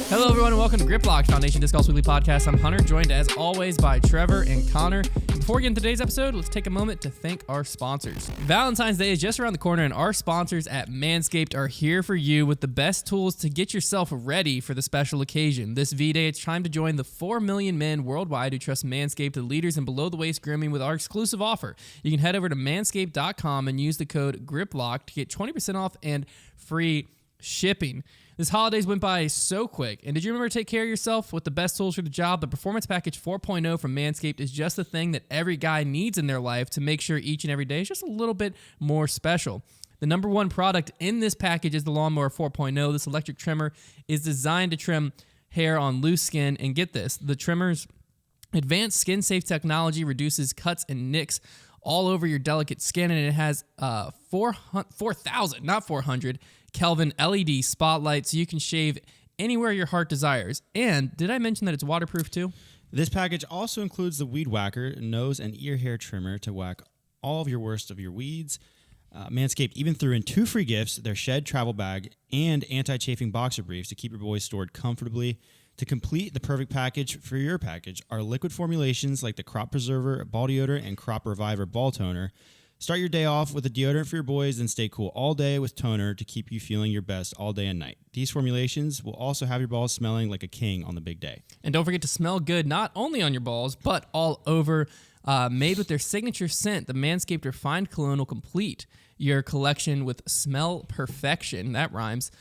Hello, everyone, and welcome to Grip Lock, Foundation Disc Golf's weekly podcast. I'm Hunter, joined as always by Trevor and Konner. Before we get into today's episode, let's take a moment to thank our sponsors. Valentine's Day is just around the corner, and our sponsors at Manscaped are here for you with the best tools to get yourself ready for the special occasion. This V-Day, it's time to join the 4 million men worldwide who trust Manscaped, the leaders in below-the-waist grooming, with our exclusive offer. You can head over to manscaped.com and use the code GRIPLOCK to get 20% off and free shipping. This holidays went by so quick, and did you remember to take care of yourself with the best tools for the job? The Performance Package 4.0 from Manscaped is just the thing that every guy needs in their life to make sure each and every day is just a little bit more special. The number one product in this package is the Lawnmower 4.0. This electric trimmer is designed to trim hair on loose skin, and get this, the trimmer's advanced skin-safe technology reduces cuts and nicks all over your delicate skin, and it has 4,000, not 400, Kelvin LED spotlight, so you can shave anywhere your heart desires. And did I mention that it's waterproof too? This package also includes the Weed Whacker nose and ear hair trimmer to whack all of your worst of your weeds. Manscaped even threw in 2 free gifts, their Shed travel bag and anti-chafing boxer briefs to keep your boys stored comfortably. To complete the perfect package for your package are liquid formulations like the Crop Preserver Ball Deodorant and Crop Reviver Ball Toner. Start your day off with a deodorant for your boys and stay cool all day with toner to keep you feeling your best all day and night. These formulations will also have your balls smelling like a king on the big day. And don't forget to smell good not only on your balls, but all over. Made with their signature scent, the Manscaped Refined Cologne will complete your collection with smell perfection. That rhymes.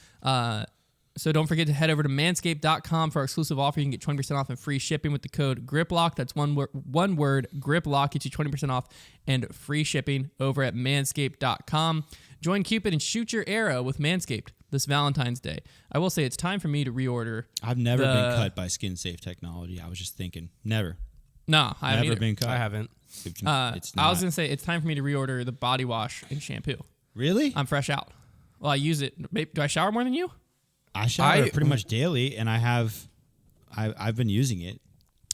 So don't forget to head over to manscaped.com for our exclusive offer. You can get 20% off and free shipping with the code GRIPLOCK. That's one word, GRIPLOCK, gets you 20% off and free shipping over at manscaped.com. Join Cupid and shoot your arrow with Manscaped this Valentine's Day. I will say it's time for me to reorder. I've never been cut by skin safe technology. I was just thinking, never. No, I haven't never been cut. I haven't. I was going to say it's time for me to reorder the body wash and shampoo. Really? I'm fresh out. Well, I use it. Do I shower more than you? I shower pretty much daily, and I've been using it.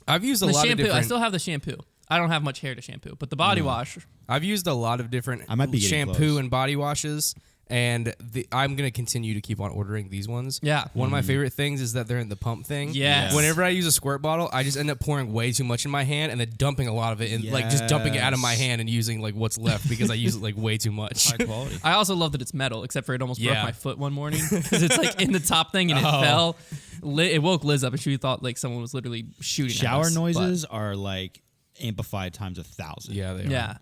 I've used a lot shampoo, of different... I still have the shampoo. I don't have much hair to shampoo, but the body wash. I've used a lot of different shampoo and body washes, and I'm going to continue to keep on ordering these ones. Yeah. One of my favorite things is that they're in the pump thing. Yes. Whenever I use a squirt bottle, I just end up pouring way too much in my hand and then dumping a lot of it in, like just dumping it out of my hand and using like what's left because I use it like way too much. High quality. I also love that it's metal, except for it almost broke my foot one morning because it's like in the top thing and it fell. It woke Liz up and she thought like someone was literally shooting Shower at us, noises are like amplified times 1,000. Yeah, they are. Yeah.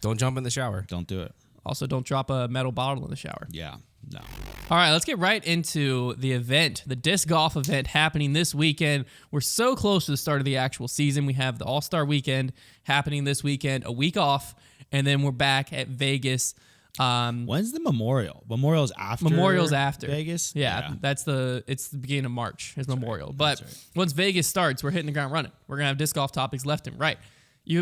Don't jump in the shower. Don't do it. Also, don't drop a metal bottle in the shower. Yeah. No. All right, let's get right into the event, the disc golf event happening this weekend. We're so close to the start of the actual season. We have the All-Star Weekend happening this weekend, a week off, and then we're back at Vegas. When's the Memorial? Memorial's after Vegas? Yeah. It's the beginning of March is Memorial. Right. But once Vegas starts, we're hitting the ground running. We're going to have disc golf topics left and right.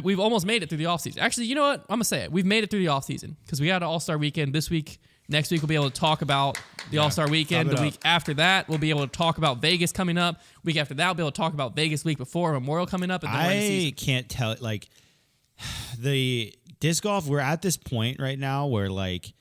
We've almost made it through the offseason. Actually, you know what? I'm going to say it. We've made it through the offseason because we had an All-Star Weekend this week. Next week, we'll be able to talk about the All-Star Weekend. The week after that, we'll be able to talk about Vegas coming up. Week after that, we'll be able to talk about Vegas week before, Memorial coming up. And I can't tell. Like, the disc golf, we're at this point right now where, like,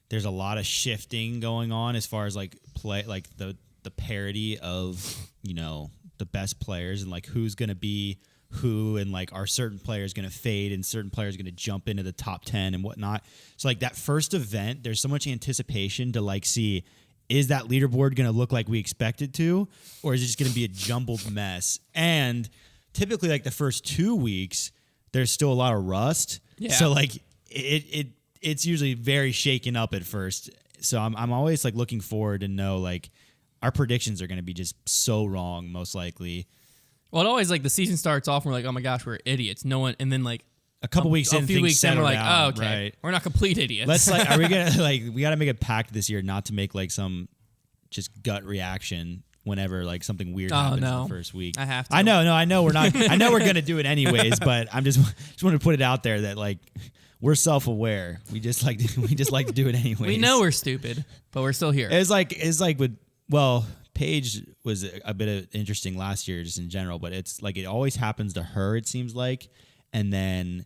there's a lot of shifting going on as far as, like, play, like, the parity of, you know, the best players and, like, who's going to be who, and like are certain players going to fade and certain players going to jump into the top 10 and whatnot. So like that first event, there's so much anticipation to like see, is that leaderboard going to look like we expect it to, or is it just going to be a jumbled mess? And typically like the first 2 weeks, there's still a lot of rust. Yeah. So like it's usually very shaken up at first. So I'm always like looking forward to know like our predictions are going to be just so wrong most likely. Well, it always like the season starts off and we're like, oh my gosh, we're idiots. No one, and then like a couple weeks in, a few weeks in, we're like, oh, okay, right. We're not complete idiots. Let's like, are we gonna like, we got to make a pact this year not to make like some just gut reaction whenever like something weird happens in the first week. I have to. I know we're not. I know we're gonna do it anyways, but I'm just want to put it out there that like we're self-aware. We just like to do it anyways. We know we're stupid, but we're still here. It's like with Paige was a bit of interesting last year just in general, but it's like it always happens to her, it seems like. And then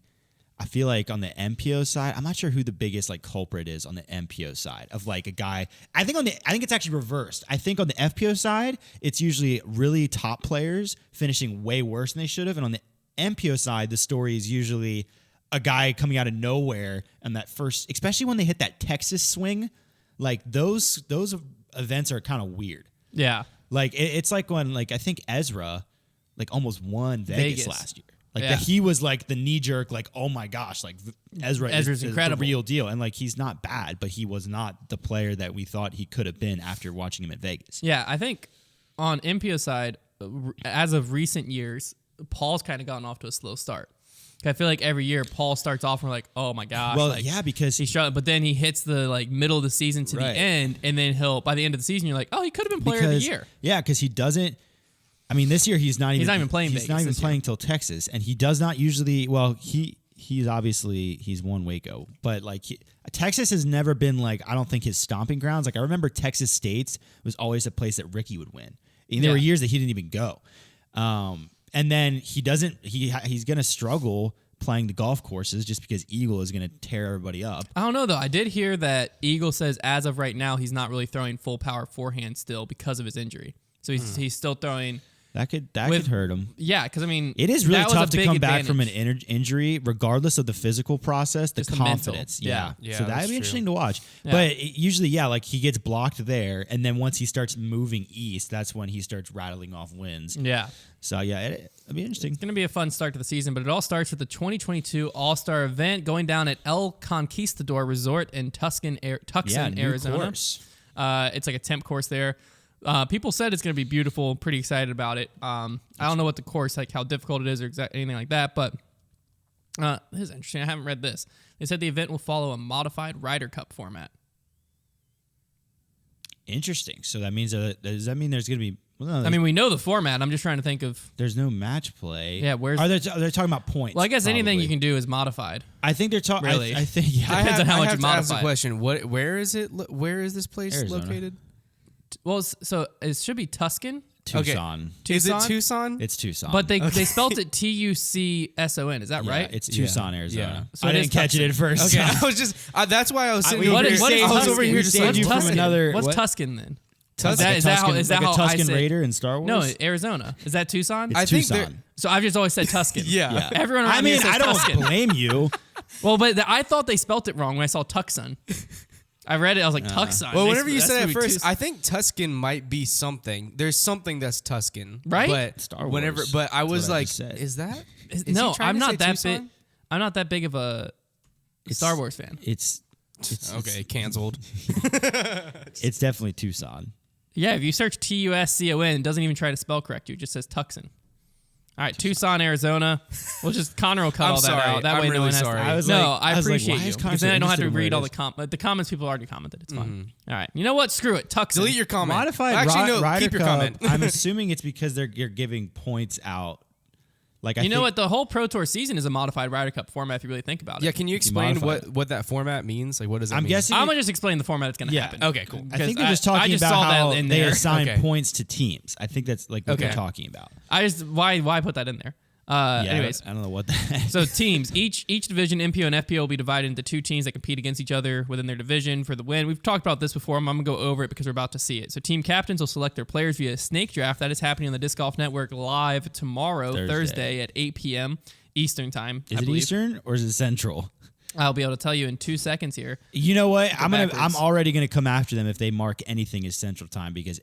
I feel like on the MPO side, I'm not sure who the biggest like culprit is on the MPO side of like a guy. I think it's actually reversed. I think on the FPO side, it's usually really top players finishing way worse than they should have, and on the MPO side, the story is usually a guy coming out of nowhere and that first, especially when they hit that Texas swing, like those events are kind of weird. Yeah. Like it's like when like I think Ezra like almost won Vegas last year. Like that he was like the knee jerk, like, oh my gosh, like Ezra's is incredible. The real deal. And like he's not bad, but he was not the player that we thought he could have been after watching him at Vegas. Yeah, I think on MPO side, as of recent years, Paul's kind of gotten off to a slow start. I feel like every year Paul starts off and we're like, oh my gosh. Well, like, yeah, because he's struggling, but then he hits the like middle of the season to the end, and then by the end of the season, you're like, oh, he could have been player of the year. Yeah, because he doesn't. I mean, this year he's not even playing. He's not even playing till Texas, and he does not usually. Well, he's obviously won Waco, but like Texas has never been like, I don't think his stomping grounds. Like I remember Texas State's was always a place that Ricky would win. And there were years that he didn't even go, and then he doesn't. He's gonna struggle playing the golf courses just because Eagle is going to tear everybody up. I don't know, though. I did hear that Eagle says as of right now, he's not really throwing full power forehand still because of his injury. So he's still throwing. That could hurt him. Yeah, because I mean, it is really tough to come back from an injury, regardless of the physical process. The confidence, yeah. So that'd be interesting to watch. Yeah. But usually, like he gets blocked there, and then once he starts moving east, that's when he starts rattling off wins. Yeah. So it'd be interesting. It's going to be a fun start to the season, but it all starts with the 2022 All-Star event going down at El Conquistador Resort in Tucson, Arizona. Course. It's like a temp course there. People said it's going to be beautiful. Pretty excited about it. I don't know what the course, like how difficult it is or anything like that, but this is interesting. I haven't read this. They said the event will follow a modified Ryder Cup format. Interesting. So that means does that mean there's going to be? Well, no, I mean, we know the format. I'm just trying to think of. There's no match play. Yeah, are they talking about points? Well, I guess probably. Anything you can do is modified. I think they're talking. Really, I think depends on how much you modify. Ask the question. Where is it? Where is this place Arizona. located? Well, so it should be Tucson. Tucson. Okay. Is it Tucson? It's Tucson. Oh, But they spelled it Tucson. Is that right? It's Tucson, Arizona. Yeah. So I didn't catch it at first. Okay, I was just. That's why I was sitting What over is here. I was Tuscan? over here just saved you from another. What's what? Tuscan then? Tuscan, Is that how like a I Tuscan say? Raider in Star Wars? No, Arizona. Is that Tucson? It's I think Tucson. So I've just always said Tuscan. Yeah. Everyone around here says I don't Tuscan. blame you. Well, but I thought they spelt it wrong when I saw Tucson. I read it. I was like, Tucson. Well, whenever you said it at first, I think Tuscan might be something. There's something that's Tuscan, right? But Star Wars. But I was like, is that? No, I'm not that Tucson? big. I'm not that big of a Star Wars fan. It's okay, canceled. It's definitely Tucson. Yeah, if you search Tuscon, it doesn't even try to spell correct you. It just says Tucson. All right, Tucson, Arizona. We'll just Konner will cut all that out. That way, really no one has sorry. To. I appreciate why you is Konner because then so I don't have to interested in read where all it the comments. People already commented. It's fine. All right, you know what? Screw it. Tucson. Delete your comment. Modified Actually, no. Ryder Keep your Cup, comment. I'm assuming it's because you're giving points out. Like You know what? The whole Pro Tour season is a modified Ryder Cup format. If you really think about it. Yeah, can you explain modify what that format means? Like, what does that mean? I'm guessing. I'm gonna just explain the format that's gonna happen. Okay, cool. I think Because they're just talking I just about saw how that in they there. assign Okay. points to teams. I think that's like what Okay. they're talking about. Why put that in there? Anyways, I don't know what that. so teams, each division, MPO and FPO will be divided into two teams that compete against each other within their division for the win. We've talked about this before. I'm going to go over it because we're about to see it. So team captains will select their players via a snake draft. That is happening on the Disc Golf Network live tomorrow, Thursday at 8 p.m. Eastern time. Is it Eastern or is it Central? I'll be able to tell you in 2 seconds here. You know what? I'm backwards. already gonna come after them if they mark anything as Central Time because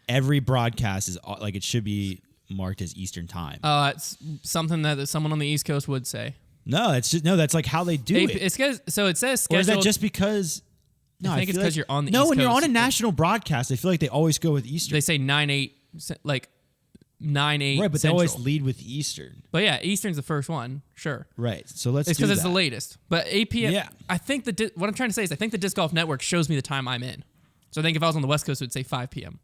every broadcast is like it should be marked as Eastern Time. It's something that someone on the East Coast would say. No, that's like how they do it. So it says scheduled. Or is that just because? No, I think it's feel because like, you're on the No, East when you're Coast. on a national broadcast, I feel like they always go with Eastern. They say 9/8, like 9/8. Right, but Central. they always lead with Eastern. But yeah, Eastern's the first one. Sure. Right. So let's. It's do because it's that. the latest. But 8 p.m. Yeah. I think what I'm trying to say is I think the Disc Golf Network shows me the time I'm in. So I think if I was on the West Coast, it would say 5 p.m.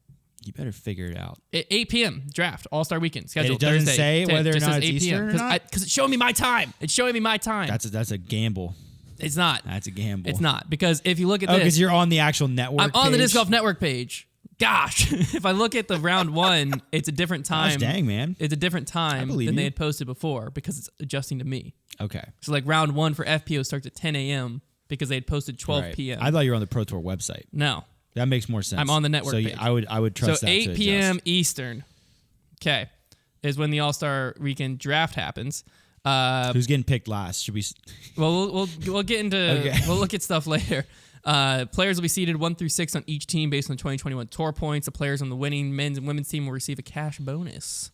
You better figure it out. 8 p.m. draft All-Star Weekend scheduled. It doesn't Thursday, say whether or just not says it's 8 Eastern or not? Because it's showing me my time. It's showing me my time. That's a gamble. It's not. That's a gamble. It's not because if you look at Oh, this, because you're on the actual network. I'm on the page? Disc Golf Network page. Gosh, if I look at the round one, it's a different time. Gosh dang, man. It's a different time believe than you. they had posted before because it's adjusting to me. Okay. So like round 1 for FPO starts at 10 a.m. because they had posted 12 p.m. I thought you were on the Pro Tour website. No. That makes more sense. I'm on the network so page. I would trust so that. 8 to p.m. adjust. Eastern, okay, is when the All-Star Weekend draft happens. Who's getting picked last? Should we? Well, we'll get into Okay. we'll look at stuff later. Players will be seeded 1 through 6 on each team based on 2021 tour points. The players on the winning men's and women's team will receive a cash bonus.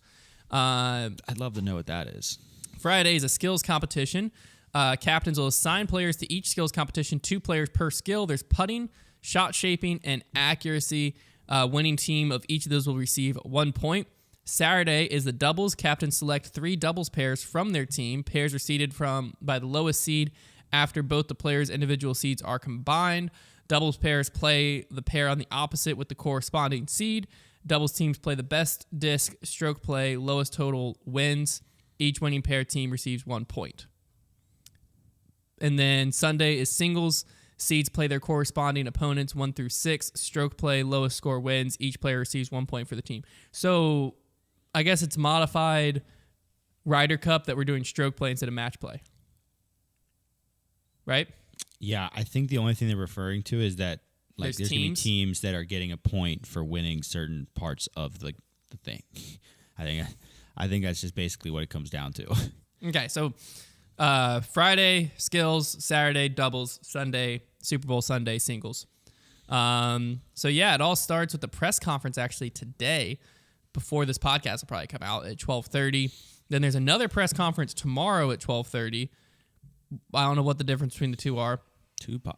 I'd love to know what that is. Friday is a skills competition. Captains will assign players to each skills competition, 2 players per skill. There's putting, shot shaping, and accuracy. Winning team of each of those will receive 1 point. Saturday is the doubles. Captains select 3 doubles pairs from their team. Pairs are seeded by the lowest seed after both the players' individual seeds are combined. Doubles pairs play the pair on the opposite with the corresponding seed. Doubles teams play the best disc, stroke play, lowest total wins. Each winning pair team receives 1 point. And then Sunday is singles. Seeds play their corresponding opponents 1 through 6. Stroke play, lowest score wins. Each player receives 1 point for the team. So I guess it's modified Ryder Cup that we're doing stroke play instead of match play. Right? Yeah, I think the only thing they're referring to is that like There's there's going to be teams? teams that are getting a point for winning certain parts of the thing. I think that's just basically what it comes down to. Okay, so Friday, skills. Saturday, doubles. Sunday, Super Bowl Sunday, singles. So yeah, it all starts with the press conference actually today before this podcast will probably come out at 12:30. Then there's another press conference tomorrow at 12:30. I don't know what the difference between the two are.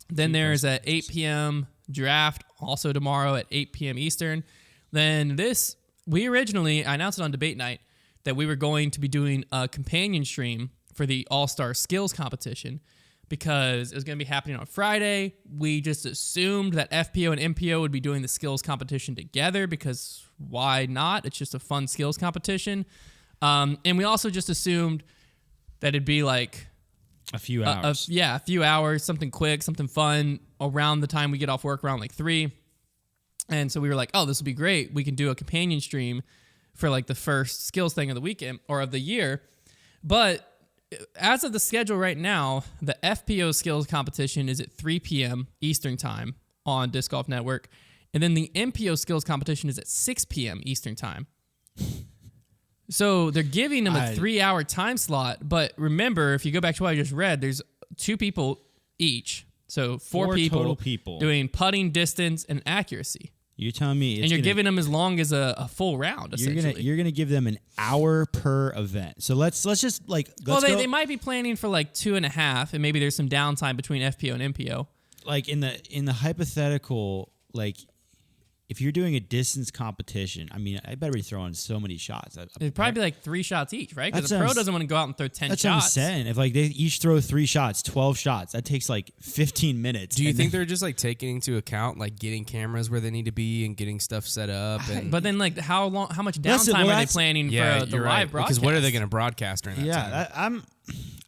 Then there's an 8 p.m. draft also tomorrow at 8 p.m. Eastern. Then I announced it on debate night that we were going to be doing a companion stream for the All-Star Skills Competition because it was going to be happening on Friday. We just assumed that FPO and MPO would be doing the skills competition together because why not? It's just a fun skills competition. And we also just assumed that it'd be like A few hours. a few hours, something quick, something fun around the time we get off work around like 3. And so we were like, oh, this will be great. We can do a companion stream for like the first skills thing of the weekend or of the year. But as of the schedule right now, the FPO skills competition is at 3 p.m. Eastern time on Disc Golf Network. And then the MPO skills competition is at 6 p.m. Eastern time. So they're giving them a 3-hour time slot. But remember, if you go back to what I just read, there's 2 people each. So 4 total people doing putting, distance, and accuracy. You're telling me, And you're giving them as long as a full round, essentially. You're gonna give them an hour per event. So let's just They might be planning for like 2.5, and maybe there's some downtime between FPO and MPO. like in the hypothetical, like if you're doing a distance competition, I mean, I better be throwing so many shots. It'd probably be like 3 shots each, right? Because That's the pro what I'm doesn't want to go out and throw 10 That's shots. what I'm saying. If like they each throw 3 shots, 12 shots, that takes like 15 minutes. Do you And think then- they're just like taking into account like getting cameras where they need to be and getting stuff set up? And But then, like, how That's much it. downtime Well, are they that's- planning yeah, for the you're live right. broadcast? Because what are they going to broadcast during that time?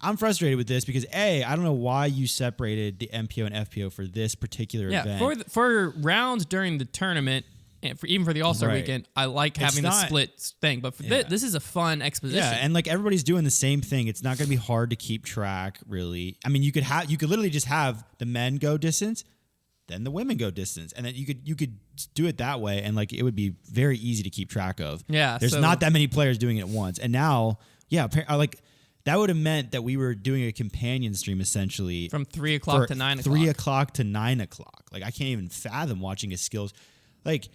I'm frustrated with this because I don't know why you separated the MPO and FPO for this particular event. For rounds during the tournament, and even for the All-Star Right. weekend, I like having the not- split thing. But for this is a fun exposition. Yeah, and like everybody's doing the same thing. It's not going to be hard to keep track, really. I mean, you could literally just have the men go distance, then the women go distance, and then you could do it that way, and like it would be very easy to keep track of. Yeah, there's so- not that many players doing it at once, and now, like that would have meant that we were doing a companion stream essentially From 3 o'clock to 9 o'clock. 3 o'clock to 9 o'clock. Like I can't even fathom watching a skills. Like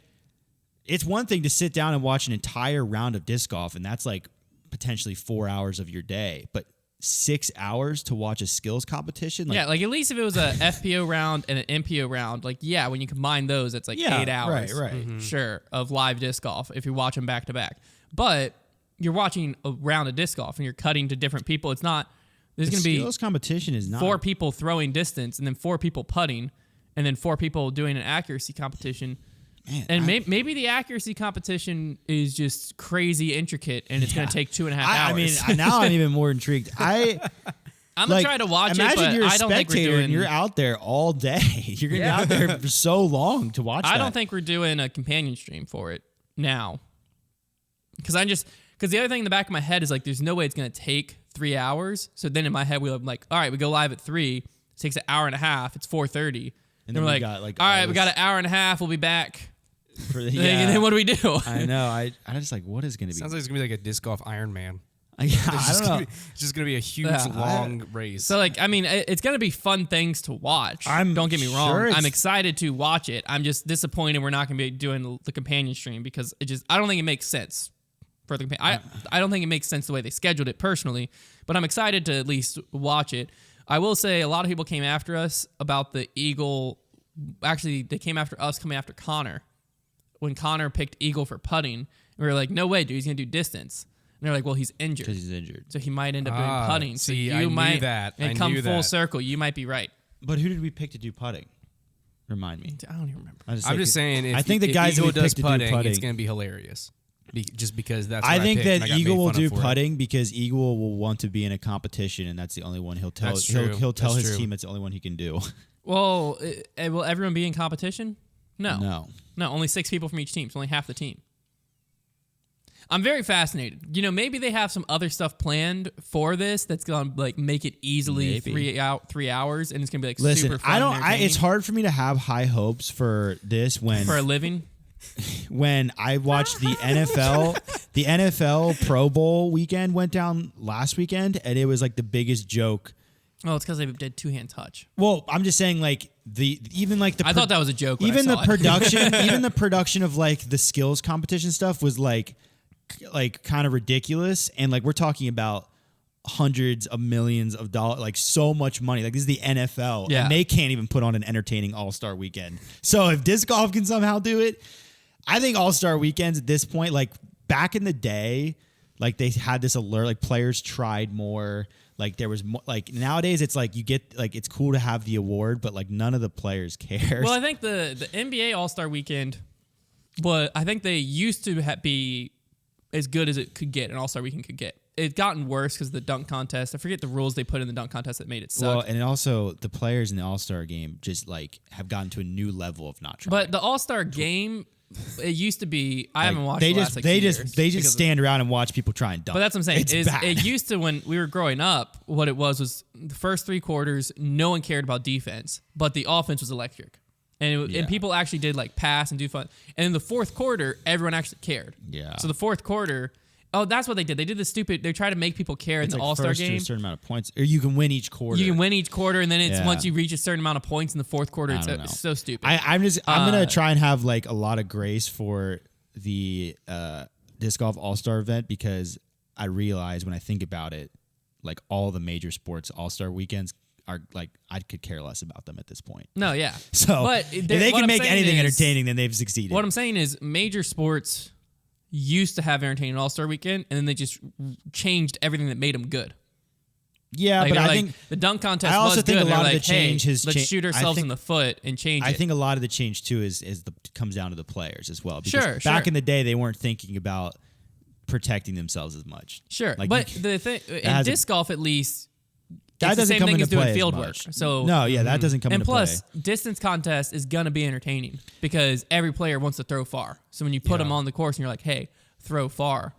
it's one thing to sit down and watch an entire round of disc golf, and that's like potentially 4 hours of your day, but 6 hours to watch a skills competition. Like, yeah, like at least if it was a FPO round and an MPO round, like when you combine those, it's like 8 hours. Right. Sure, of live disc golf if you watch them back to back. But you're watching a round of disc golf and you're cutting to different people. It's not. There's going to be skills competition is not 4 people throwing distance and then 4 people putting and then 4 people doing an accuracy competition. Man, And maybe the accuracy competition is just crazy intricate and it's going to take 2.5 hours. I mean, now I'm even more intrigued. I'm going to try to watch it, imagine but you're a I don't think we're spectator doing... and you're out there all day. You're going to be out there for so long to watch I that. don't think we're doing a companion stream for it now. Because the other thing in the back of my head is like, there's no way it's going to take 3 hours. So then in my head, we're like, all right, we go live at 3. It takes an hour and a half. It's 4:30. And then we're like, all right, we got an hour and a half. We'll be back. And then what do we do? I know. I just like, what is going to be? Sounds like it's going to be like a disc golf Ironman. Yeah, I don't know. It's just going to be a huge, long race. So, like, I mean, it's going to be fun things to watch. Don't get me wrong. I'm excited to watch it. I'm just disappointed we're not going to be doing the companion stream because I don't think it makes sense for the companion. I don't think it makes sense the way they scheduled it personally, but I'm excited to at least watch it. I will say a lot of people came after us about the Eagle. Actually, they came after us coming after Konner. When Konner picked Eagle for putting, we were like, no way, dude, he's going to do distance. And they're like, well, he's injured. Because he's injured. So he might end up doing putting. See, so I you might knew that. And come full circle, you might be right. But who did we pick to do putting? Remind me. I don't even remember. I'm just saying, if, I think the guys Eagle that we does picked to do putting, it's going to be hilarious. Just because that's what I think picked, that Eagle will do putting because Eagle will want to be in a competition, and that's the only one he'll tell. He'll tell his team it's the only one he can do. Well, will everyone be in competition? No. Only 6 people from each team. It's only half the team. I'm very fascinated. You know, maybe they have some other stuff planned for this that's gonna like make it easily 3 hours, and it's gonna be like super fun. It's hard for me to have high hopes for this for a living. When I watched the NFL Pro Bowl weekend went down last weekend, and it was like the biggest joke. Oh, it's because they did 2-hand touch. Well, I'm just saying, like I thought that was a joke. Even the production, even the production of like the skills competition stuff was like kind of ridiculous, and like we're talking about hundreds of millions of dollars, like so much money. Like this is the NFL, and they can't even put on an entertaining All-Star weekend. So if disc golf can somehow do it, I think All-Star weekends at this point, like back in the day, like they had this alert, like players tried more. Like there was more, like nowadays it's like you get like it's cool to have the award, but like none of the players care. Well, I think the NBA All-Star weekend, but I think they used to be as good as it could get, an All-Star weekend could get. It's gotten worse because the dunk contest. I forget the rules they put in the dunk contest that made it suck. Well, and also the players in the All-Star game just like have gotten to a new level of not trying. But the All-Star game, it used to be. I haven't watched. They just stand around and watch people try and dunk. But that's what I'm saying. It's bad. It used to, when we were growing up, what it was the first 3 quarters, no one cared about defense, but the offense was electric. And people actually did like pass and do fun. And in the fourth quarter, everyone actually cared. Yeah. So the fourth quarter, that's what they did. They did they tried to make people care in the All-Star game. A certain amount of points, or you can win each quarter. You can win each quarter, and then it's once you reach a certain amount of points in the fourth quarter, it's so stupid. I'm gonna try and have like a lot of grace for the disc golf All-Star event, because I realize when I think about it, like all the major sports All-Star weekends are like, I could care less about them at this point. No, yeah. So but if they can make anything entertaining, then they've succeeded. What I'm saying is major sports used to have entertaining All-Star weekend, and then they just changed everything that made them good. Yeah, like, but I think the dunk contest. I also was think good. a lot of like, the change has let's shoot ourselves in the foot and change it. I think a lot of the change too comes down to the players as well. Because back in the day, they weren't thinking about protecting themselves as much. Sure, like but the thing in disc golf, at least, that it's the doesn't same come thing into as doing play field as work. much. So that doesn't come into play. And plus, distance contest is gonna be entertaining because every player wants to throw far. So when you put them on the course and you're like, hey, throw far,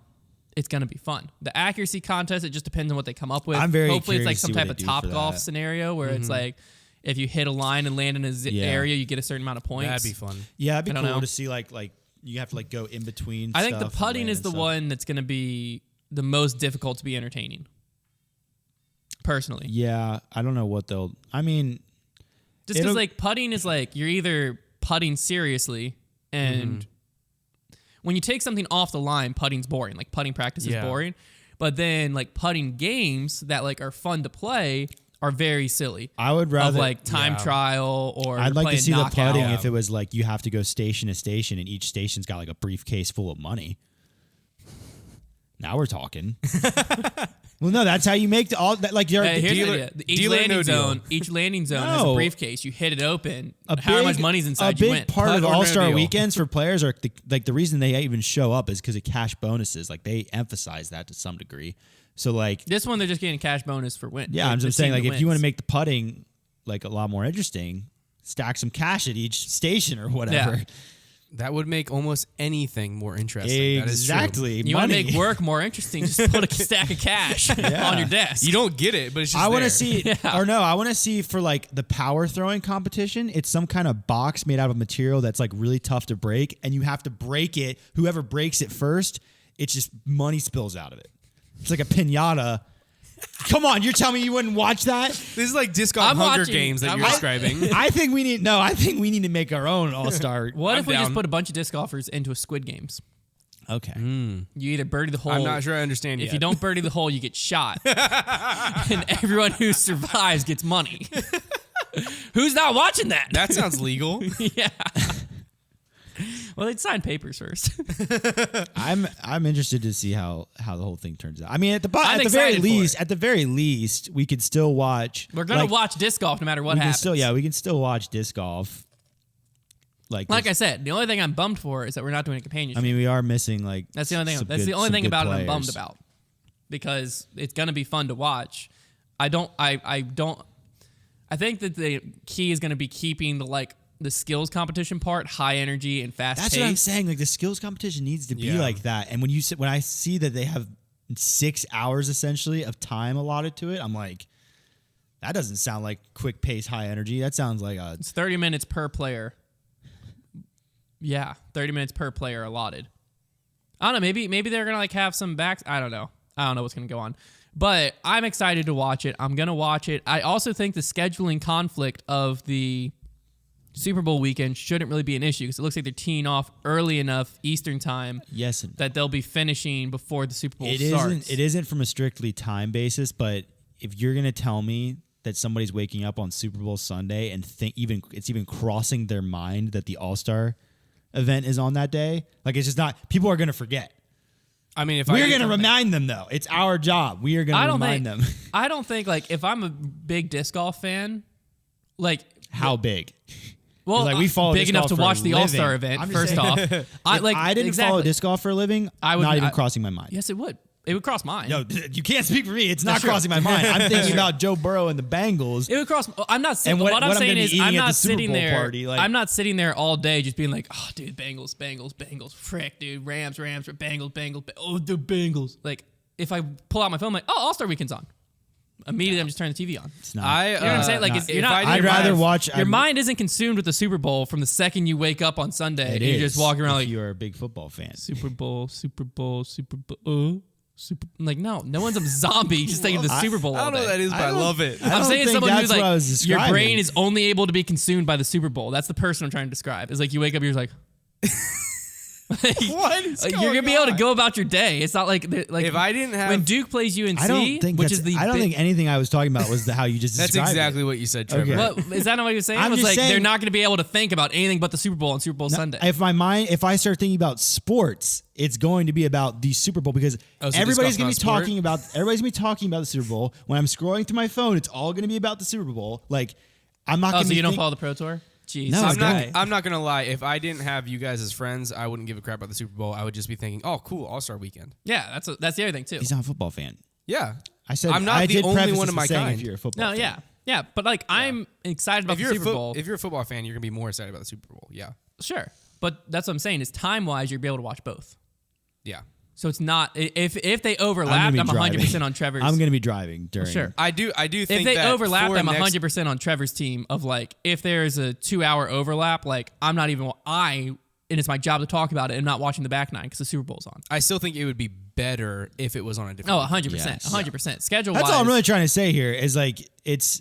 it's gonna be fun. The accuracy contest, it just depends on what they come up with. I'm very Hopefully it's like curious some to see type what of they do top for golf that. scenario where it's like, if you hit a line and land in a area, you get a certain amount of points. That'd be fun. Yeah, it'd be cool to see like you have to like go in between. I think the putting is the one that's gonna be the most difficult to be entertaining. Personally. Yeah, I don't know what they'll. I mean, just because like putting is like you're either putting seriously, and when you take something off the line, putting's boring. Like putting practice is boring, but then like putting games that like are fun to play are very silly. I would rather like time trial or I'd like to see knockout. the putting if it was like you have to go station to station and each station's got like a briefcase full of money. Now we're talking. Well, no, that's how you make all that. Like you're each landing zone has a briefcase. You hit it open. How much money's inside? A big part of All-Star weekends for players are the reason they even show up is because of cash bonuses. Like they emphasize that to some degree. So like this one, they're just getting a cash bonus for win. Yeah, I'm just saying like if you want to make the putting like a lot more interesting, stack some cash at each station or whatever. Yeah. That would make almost anything more interesting. Exactly. You want to make work more interesting? Just put a stack of cash on your desk. You don't get it, but it's just I want to there. see, or no, I want to see for like the power throwing competition. It's some kind of box made out of material that's like really tough to break, and you have to break it. Whoever breaks it first, it's just money spills out of it. It's like a piñata. Come on, you're telling me you wouldn't watch that? This is like disc golf Hunger Games that you're describing. I think we need to make our own all-star. What if we just put a bunch of disc golfers into a Squid Games? Okay. You either birdie the hole. I'm not sure I understand If yet. you don't birdie the hole, you get shot. And everyone who survives gets money. Who's not watching that? That sounds legal. Yeah. Well, they'd sign papers first. I'm interested to see how the whole thing turns out. I mean, at the very least, we could still watch. We're gonna watch disc golf no matter what happens. We can still watch disc golf. Like I said, the only thing I'm bummed for is that we're not doing a companionship. I mean, we are missing like. That's the only thing. That's the only thing about it I'm bummed about, because it's gonna be fun to watch. I think that the key is gonna be keeping the skills competition part high energy and fast That's paced. what I'm saying. Like the skills competition needs to be like that. And when I see that they have 6 hours essentially of time allotted to it, I'm like, that doesn't sound like quick pace, high energy. That sounds like it's 30 minutes per player. Yeah, 30 minutes per player allotted. I don't know. Maybe they're gonna have some backs. I don't know what's gonna go on. But I'm excited to watch it. I'm gonna watch it. I also think the scheduling conflict of the Super Bowl weekend shouldn't really be an issue, because it looks like they're teeing off early enough Eastern time that they'll be finishing before the Super Bowl starts. It isn't from a strictly time basis, but if you're going to tell me that somebody's waking up on Super Bowl Sunday and it's even crossing their mind that the All-Star event is on that day, like it's just not, people are going to forget. I mean, we're going to remind them though. It's our job. We are going to remind them. I don't think if I'm a big disc golf fan, how big? Well, we follow big enough to watch the All-Star event. First off, I didn't follow disc golf for a living. Not even crossing my mind. Yes, it would. It would cross mine. No, you can't speak for me. It's not crossing my mind. I'm thinking about Joe Burrow and the Bengals. It would cross. I'm not. And what I'm saying is, I'm not sitting there. Party, I'm not sitting there all day just being like, oh, dude, Bengals, frick, dude, Rams, Bengals. Oh, the Bengals. Like, if I pull out my phone, I'm like, oh, All-Star Weekend's on. Immediately, I'm just turning the TV on. It's not. You know what I'm saying? Like, you're not. I'd rather watch. Your mind isn't consumed with the Super Bowl from the second you wake up on Sunday. And you're just walking around like you're a big football fan. Super Bowl. Like, no one's a zombie just thinking the Super Bowl. I don't know what that is, but I love it. I'm saying someone who's like, your brain is only able to be consumed by the Super Bowl. That's the person I'm trying to describe. It's like you wake up, you're like. What is going You're gonna be able to go about your day. It's not like if I didn't have when Duke plays UNC, I don't think anything I was talking about was how you just That's described exactly it. what you said, Trevor. Okay. What, is that not what you're saying? I'm It was just like they're saying- not gonna be able to think about anything but the Super Bowl on Super Bowl Sunday. If I start thinking about sports, it's going to be about the Super Bowl, because everybody's going to be talking about the Super Bowl. When I'm scrolling through my phone, it's all going to be about the Super Bowl. Like, I'm not going to. So you don't follow the Pro Tour? Jeez. No, I'm not gonna lie. If I didn't have you guys as friends, I wouldn't give a crap about the Super Bowl. I would just be thinking, "Oh, cool, All-Star Weekend." Yeah, that's the other thing too. He's not a football fan. Yeah, I said I'm not the only one of my kind. If you're a football fan. Yeah, but I'm excited about the Super Bowl. If you're a football fan, you're gonna be more excited about the Super Bowl. Yeah, Sure, but that's what I'm saying is time-wise, you'll be able to watch both. yeah. So it's not if they overlap, I'm 100% on Trevor's. I'm going to be driving during. Sure. I do think if they that overlap, for I'm next- 100% on Trevor's team of like, if there's a 2-hour overlap, like I'm not even, and it's my job to talk about it and not watching the back nine because the Super Bowl's on. I still think it would be better if it was on a different. Oh, 100%. 100%. Schedule-wise. That's all I'm really trying to say here is like, it's.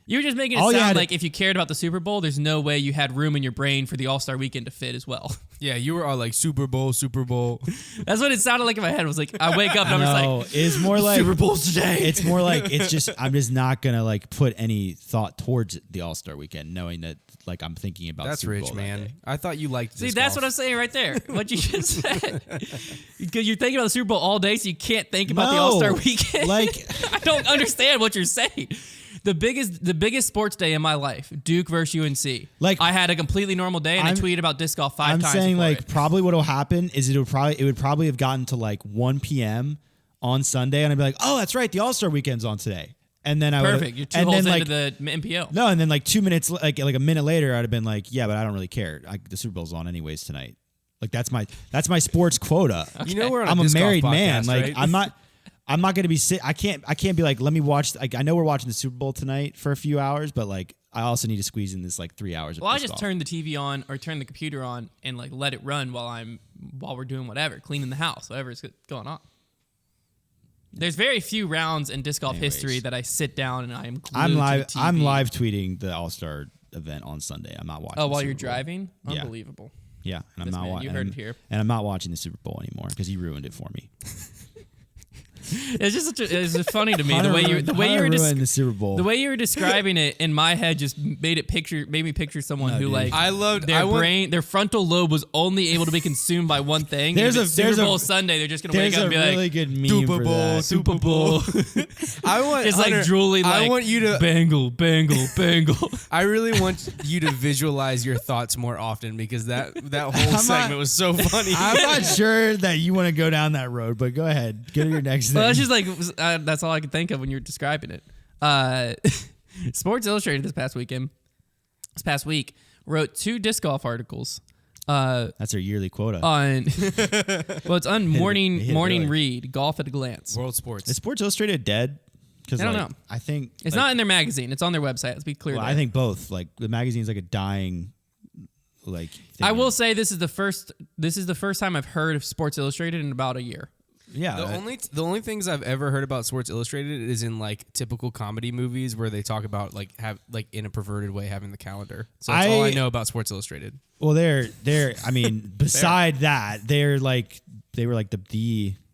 You were just making it sound like if you cared about the Super Bowl, there's no way you had room in your brain for the All-Star Weekend to fit as well. Yeah, you were all like Super Bowl. That's what it sounded like in my head. It was like, I wake up and I'm just like, it's more like Super Bowl's today. It's more like I'm just not gonna like put any thought towards the All-Star Weekend, knowing that like I'm thinking about. That's Super rich, Bowl man. that day. I thought you liked. See, that's what I'm saying right there. What you just said. Because you're thinking about the Super Bowl all day, so you can't think about the All-Star Weekend. Like, I don't understand what you're saying. The biggest sports day in my life, Duke versus UNC. Like, I had a completely normal day, and I tweeted about disc golf 5 times. I'm saying like probably what will happen is it would probably have gotten to like 1 p.m. on Sunday, and I'd be like, oh, that's right, the All-Star Weekend's on today. And then I would Perfect. You're 2 holes into the MPO. No, and then like 2 minutes, like a minute later, I'd have been like, yeah, but I don't really care. The Super Bowl's on anyways tonight. Like that's my sports quota. Okay. You know, I'm a married man. Podcast, like right? I'm not gonna be I can't be like, let me watch. Like I know we're watching the Super Bowl tonight for a few hours, but like I also need to squeeze in this like 3 hours. Well, of I just turn the TV on or turn the computer on and like let it run while we're doing whatever, cleaning the house, whatever is going on. There's very few rounds in disc golf history that I sit down and I am glued to the TV. I'm live tweeting the All-Star event on Sunday. I'm not watching. Oh, while you're driving? Yeah. Unbelievable. Yeah, and I'm not watching. You heard it here. And I'm not watching the Super Bowl anymore because you ruined it for me. It's just funny to me Hunter ruined the Super Bowl. The way you were describing it in my head just made me picture someone who like their frontal lobe was only able to be consumed by one thing. There's a Super Bowl Sunday. They're just gonna wake up and be really like, good meme Super Bowl, Super Bowl. I want just Hunter, like drooling. I want you to bangle. I really want you to visualize your thoughts more often because that whole segment was so funny. I'm not sure that you want to go down that road, but go ahead. Get to your next thing. Well, it's just like that's all I could think of when you're describing it. Sports Illustrated this past week wrote 2 disc golf articles. That's our yearly quota. It's on Morning Read, Golf at a Glance. World Sports. Is Sports Illustrated dead? I don't know. I think it's not in their magazine. It's on their website. Let's be clear. I think both. Like the magazine's like a dying. Like thing. I will say this is the first time I've heard of Sports Illustrated in about a year. Yeah. The only things I've ever heard about Sports Illustrated is in like typical comedy movies where they talk about like in a perverted way having the calendar. So that's all I know about Sports Illustrated. Well, they're I mean, beside that, they were like the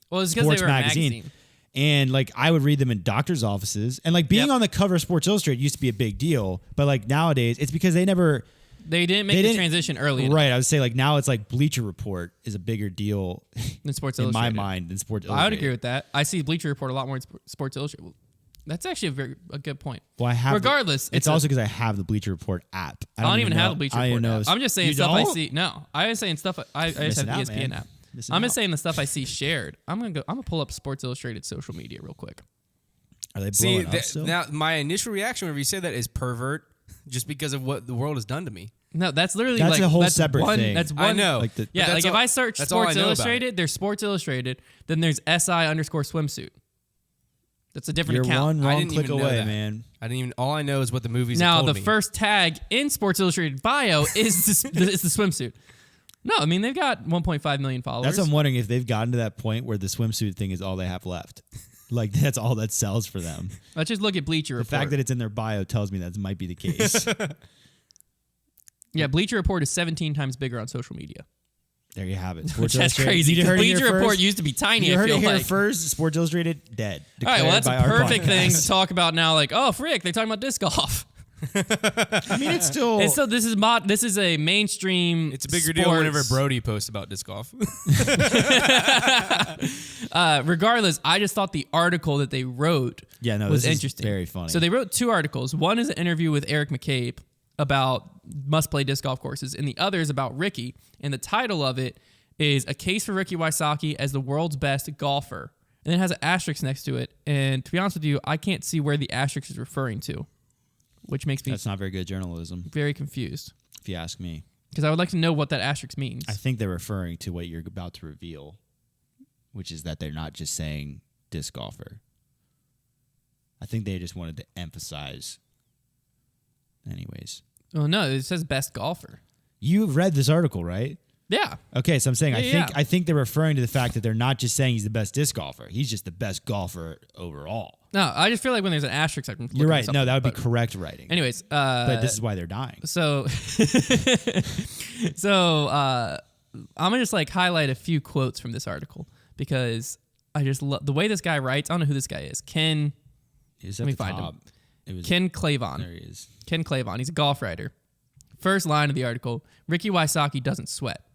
well, it's because sports they were a magazine. And like I would read them in doctors' offices, and like being on the cover of Sports Illustrated used to be a big deal, but like nowadays it's because they didn't make the transition early enough. Right, I would say like now it's like Bleacher Report is a bigger deal than Sports in Illustrated. my mind than Sports Illustrated. I would agree with that. I see Bleacher Report a lot more in Sports Illustrated. Well, that's actually a good point. Well, I have. Regardless, it's also because I have the Bleacher Report app. I don't even have the Bleacher Report app. I'm just saying stuff I see. No, I was saying stuff. I just have the ESPN app. I'm just saying the stuff I see shared. I'm gonna pull up Sports Illustrated social media real quick. Are they blowing up still? Now, my initial reaction whenever you say that is pervert, just because of what the world has done to me. No, that's literally that's a whole separate thing. That's one. I know. Like if I search Sports Illustrated, there's Sports Illustrated. Then there's SI_swimsuit. That's a different account. You're one wrong click away, man. I didn't even. All I know is what the movies. Now have told the me. first tag in Sports Illustrated bio is the swimsuit. No, I mean they've got 1.5 million followers. That's what I'm wondering if they've gotten to that point where the swimsuit thing is all they have left. Like that's all that sells for them. Let's just look at Bleacher Report. The fact that it's in their bio tells me that might be the case. Yeah, Bleacher Report is 17 times bigger on social media. There you have it. That's crazy. Bleacher Report used to be tiny. You heard it here first. Sports Illustrated dead. All right, well that's a perfect thing to talk about now. Like, oh, frick, they're talking about disc golf. I mean, it's still. This is a mainstream. It's a bigger deal whenever Brody posts about disc golf. Regardless, I just thought the article that they wrote was interesting. Very funny. So they wrote 2 articles. One is an interview with Eric McCabe about must-play disc golf courses, and the other is about Ricky. And the title of it is "A Case for Ricky Wysocki as the World's Best Golfer," and it has an asterisk next to it. And to be honest with you, I can't see where the asterisk is referring to, which makes me that's not very good journalism. Very confused, if you ask me. Because I would like to know what that asterisk means. I think they're referring to what you're about to reveal, which is that they're not just saying disc golfer. I think they just wanted to emphasize. Anyways. Oh no, it says best golfer. You've read this article, right? Yeah. Okay, so I'm saying I think they're referring to the fact that they're not just saying he's the best disc golfer. He's just the best golfer overall. No, I just feel like when there's an asterisk, I can look You're right. No, that would be correct writing. Anyways, but this is why they're dying. So, I'm gonna just like highlight a few quotes from this article because I just love the way this guy writes. I don't know who this guy is. Ken. Let me find him. Ken Clavon. There he is. Ken Clavon. He's a golf writer. First line of the article: Ricky Wysocki doesn't sweat.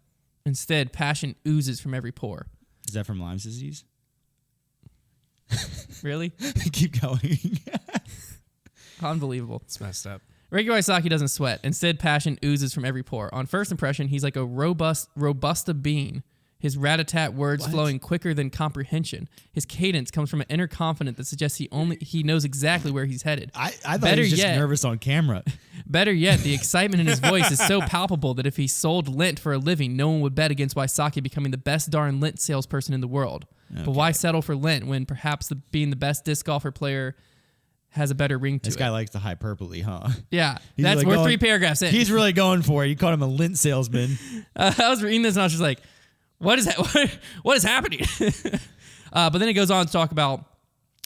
Instead, passion oozes from every pore. Is that from Lyme's disease? Really? Keep going. Unbelievable. It's messed up. Ricky Wysocki doesn't sweat. Instead, passion oozes from every pore. On first impression, he's like a Robusta bean. His rat-a-tat words flowing quicker than comprehension. His cadence comes from an inner confidence that suggests he knows exactly where he's headed. I thought he was just nervous on camera. Better yet, the excitement in his voice is so palpable that if he sold lint for a living, no one would bet against Wysocki becoming the best darn lint salesperson in the world. Okay. But why settle for lint when perhaps being the best disc golfer player has a better ring to it? This guy likes the hyperbole, huh? Yeah, we're 3 paragraphs in. He's really going for it. You called him a lint salesman. I was reading this and I was just like, what is that? What is happening? But then it goes on to talk about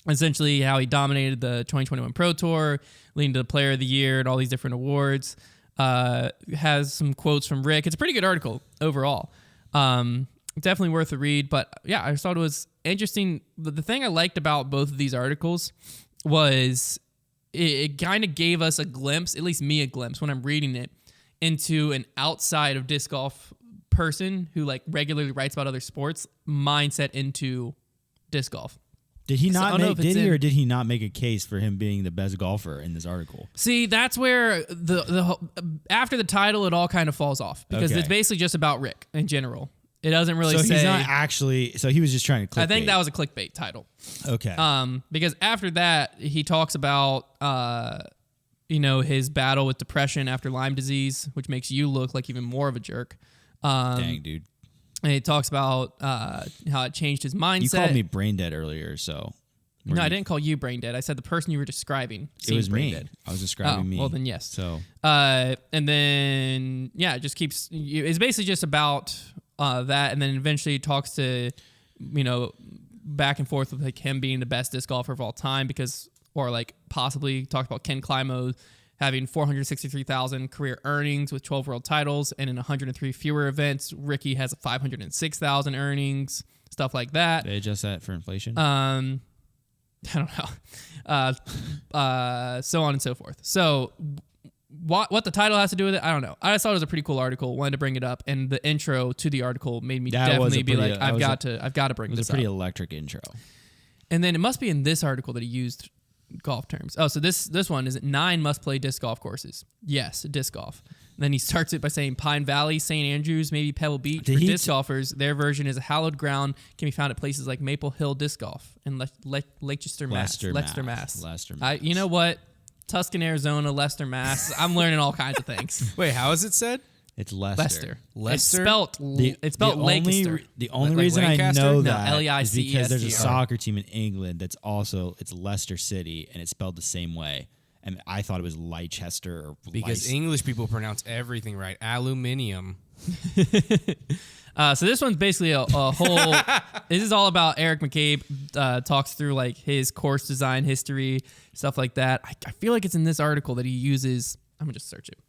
essentially how he dominated the 2021 Pro Tour, leading to the Player of the Year and all these different awards. Has some quotes from Rick. It's a pretty good article overall. Definitely worth a read. But yeah, I just thought it was interesting. The thing I liked about both of these articles was it kind of gave us a glimpse, at least me a glimpse when I'm reading it, into an outside of disc golf person who like regularly writes about other sports mindset into disc golf. Did he not or did he not make a case for him being the best golfer in this article? See, that's where the after the title it all kind of falls off because it's basically just about Rick in general. It doesn't really say. So he's not actually. So he was just trying to clickbait. I think that was a clickbait title. Okay. Because after that he talks about his battle with depression after Lyme disease, which makes you look like even more of a jerk. Dang, dude. And he talks about how it changed his mindset. You called me brain dead earlier, so. No, I didn't call you brain dead. I said the person you were describing. It was brain me. Dead. I was describing me. Well, then yes. So. And then it just keeps. It's basically just about that, and then eventually talks to, back and forth with like him being the best disc golfer of all time or like possibly talk about Ken Climo having 463,000 career earnings with 12 world titles, and in 103 fewer events, Ricky has 506,000 earnings, stuff like that. They adjust that for inflation? I don't know. So on and so forth. So what the title has to do with it, I don't know. I just thought it was a pretty cool article. Wanted to bring it up, and the intro to the article made me definitely be like, I've got to bring this up. It was a pretty electric intro. And then it must be in this article that he used golf terms. Oh, so this one is 9 must-play disc golf courses. Yes, disc golf. And then he starts it by saying Pine Valley, St. Andrews, maybe Pebble Beach. For disc golfers, their version is a hallowed ground, can be found at places like Maple Hill Disc Golf and Leicester, Mass. You know what? Tuscan, Arizona, Leicester, Mass. I'm learning all kinds of things. Wait, how is it said? It's Leicester. It's spelled Leicester. The only reason I know that is Leicester? because there's a soccer team in England it's Leicester City, and it's spelled the same way. And I thought it was Leicester. Because English people pronounce everything right. Aluminium. So this one's basically a whole. This is all about Eric McCabe. Talks through like his course design history, stuff like that. I feel like it's in this article that he uses. I'm gonna just search it.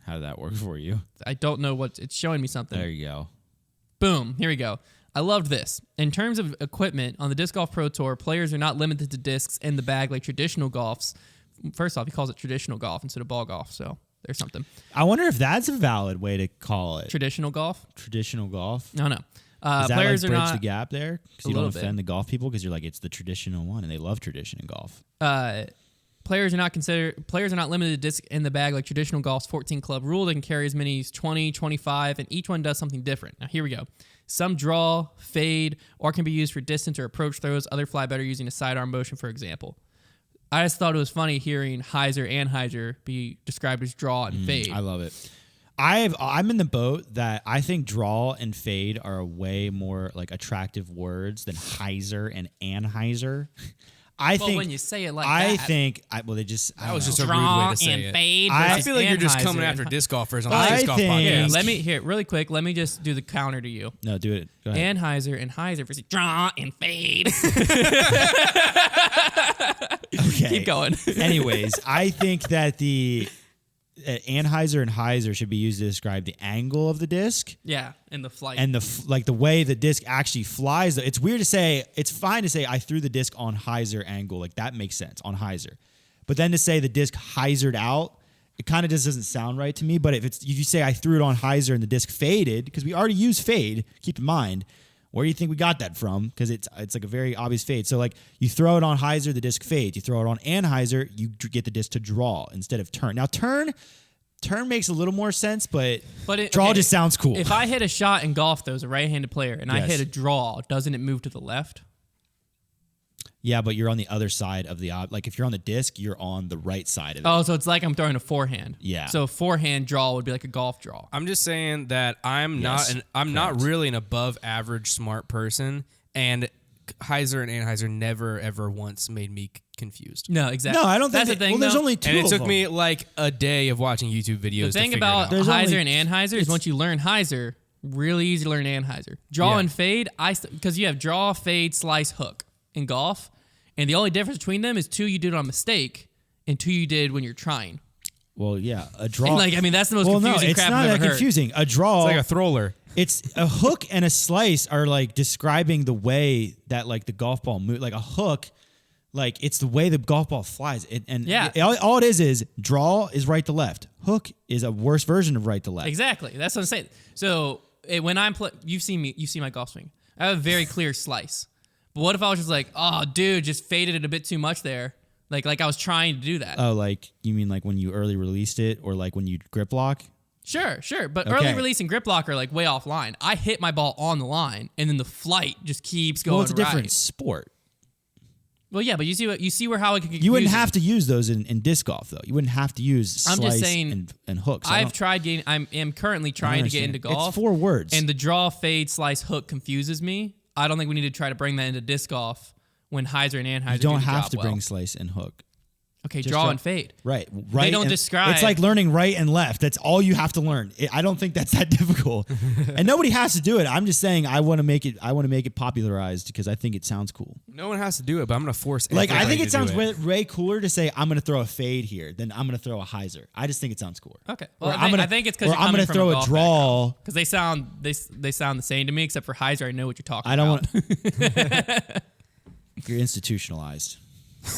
How did that work for you? I don't know what it's showing me something. There you go. Boom. Here we go. I loved this. In terms of equipment, on the Disc Golf Pro Tour, players are not limited to discs in the bag like traditional golfs. First off, he calls it traditional golf instead of ball golf, so there's something. I wonder if that's a valid way to call it. Traditional golf? Traditional golf? No. Does that players like are bridge not, the gap there? Because you don't offend the golf people because you're like, it's the traditional one, and they love tradition in golf. Players are not limited to disc in the bag like traditional golf's 14 club rule. They can carry as many as 20, 25, and each one does something different. Now, here we go. Some draw, fade, or can be used for distance or approach throws. Other fly better using a sidearm motion, for example. I just thought it was funny hearing Heiser and Heiser be described as draw and fade. I love it. I'm in the boat that I think draw and fade are way more like attractive words than Heiser and Anheuser. I think when you say it like that, that was just a rude way to say it. Fade I feel like you're just coming after disc golfers on the disc golf podcast. Really quick. Let me just do the counter to you. No, do it. Go ahead. Anheuser and Heiser versus draw and fade. Okay. Keep going. Anyways, I think that the Anheuser and Heiser should be used to describe the angle of the disc. Yeah, and the flight. And the way the disc actually flies. It's weird to say, it's fine to say I threw the disc on Heiser angle. Like that makes sense on Heiser. But then to say the disc Heisered out, it kind of just doesn't sound right to me. But if you say I threw it on Heiser and the disc faded, because we already use fade, keep in mind, where do you think we got that from? Because it's like a very obvious fade. So like you throw it on Heiser, the disc fades. You throw it on Anheuser, you get the disc to draw instead of turn. Now turn, turn makes a little more sense, but draw okay, just sounds cool. If I hit a shot in golf, though, as a right-handed player, and I hit a draw, doesn't it move to the left? Yeah, but you're on the other side of the like if you're on the disc, you're on the right side of it. Oh, so it's like I'm throwing a forehand. Yeah. So a forehand draw would be like a golf draw. I'm just saying that I'm not really an above average smart person, and Heiser and Anheuser never ever once made me confused. No, exactly. No, I don't think that's the thing. There's though. only two. And it of took them. me like a day of watching YouTube videos. The thing to figure about it out. Heiser and Anheuser is once you learn Heiser, really easy to learn Anheuser. Draw and fade, because you have draw, fade, slice, hook in golf. And the only difference between them is 2 you did on mistake and 2 you did when you're trying. Well, yeah, a draw. And that's the most confusing crap I've ever heard. It's not that confusing. A draw. It's like a thrower. It's a hook and a slice are like describing the way that like the golf ball moves. Like a hook, like it's the way the golf ball flies. All it is draw is right to left. Hook is a worse version of right to left. Exactly. That's what I'm saying. So when I'm you've seen my golf swing. I have a very clear slice. But what if I was just like, oh, dude, just faded it a bit too much there? Like I was trying to do that. Oh, like you mean like when you early released it or like when you grip lock? Sure. But early release and grip lock are like way off line. I hit my ball on the line, and then the flight just keeps going. Well, it's a different right. sport. Well, yeah, but you see how it could get You wouldn't confusing. have to use those in disc golf though. You wouldn't have to use slice I'm just saying, and hooks. I've tried getting. I am currently trying to get into golf. It's 4 words. And the draw, fade, slice, hook confuses me. I don't think we need to try to bring that into disc golf when Heiser and Anheuser you don't do the have job to well. bring slice and hook. Okay, draw and fade. Right. They don't describe. It's like learning right and left. That's all you have to learn. I don't think that's that difficult. And nobody has to do it. I'm just saying I want to make it popularized because I think it sounds cool. No one has to do it, but I'm going to force Like I think everybody it sounds to do way cooler to say I'm going to throw a fade here than I'm going to throw a Heiser. I just think it sounds cooler. Okay. Well, Or I think it's because I'm going to throw a draw because they sound the same to me. Except for Heiser, I know what you're talking I don't about. want. You're institutionalized.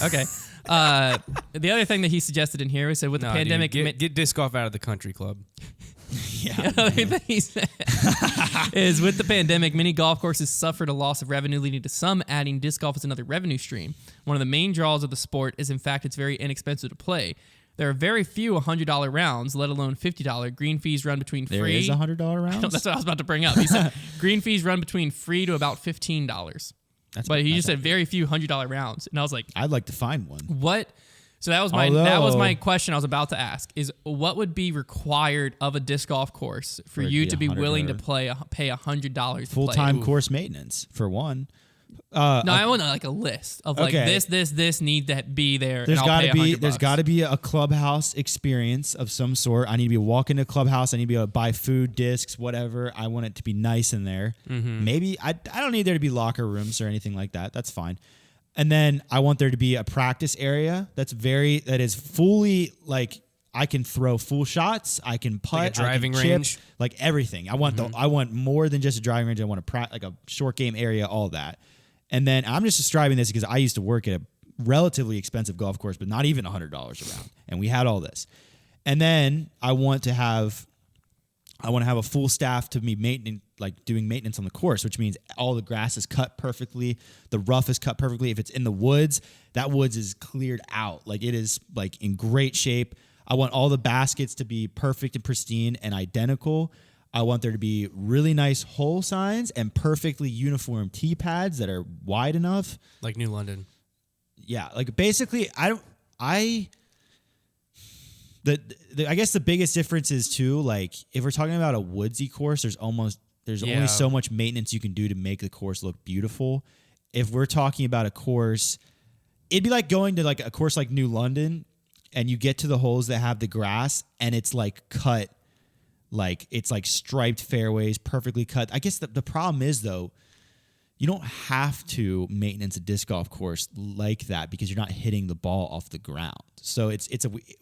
Okay. The other thing that he suggested in here, he said with the pandemic, get disc golf out of the country club. Yeah. The other thing he said is with the pandemic, many golf courses suffered a loss of revenue, leading to some adding disc golf as another revenue stream. One of the main draws of the sport is, in fact, it's very inexpensive to play. There are very few $100 rounds, let alone $50. Green fees run between free. There is $100 rounds? That's what I was about to bring up. He said green fees run between free to about $15. But he just said very few $100 rounds, and I was like, I'd like to find one. what? So that was my question I was about to ask: is what would be required of a disc golf course for you to be willing to pay $100 full-time course maintenance for one? No, I want like a list of like this need to be there. There's got to be a clubhouse experience of some sort. I need to be walking to a clubhouse. I need to be able to buy food, discs, whatever. I want it to be nice in there. Mm-hmm. Maybe I don't need there to be locker rooms or anything like that. That's fine. And then I want there to be a practice area that is fully like I can throw full shots. I can putt, like a driving I can chip, range, like everything. I want I want more than just a driving range. I want like a short game area, all that. And then I'm just describing this because I used to work at a relatively expensive golf course, but not even $100 a round. And we had all this. And then I want to have a full staff to be doing maintenance on the course, which means all the grass is cut perfectly. The rough is cut perfectly. If it's in the woods, that woods is cleared out. Like it is like in great shape. I want all the baskets to be perfect and pristine and identical. I want there to be really nice hole signs and perfectly uniform tee pads that are wide enough. like New London. Yeah, like basically, I guess the biggest difference is too, like if we're talking about a woodsy course, there's only so much maintenance you can do to make the course look beautiful. If we're talking about a course, it'd be like going to like a course like New London, and you get to the holes that have the grass, and it's like cut. Like it's like striped fairways, perfectly cut. I guess the problem is though, you don't have to maintenance a disc golf course like that because you're not hitting the ball off the ground. So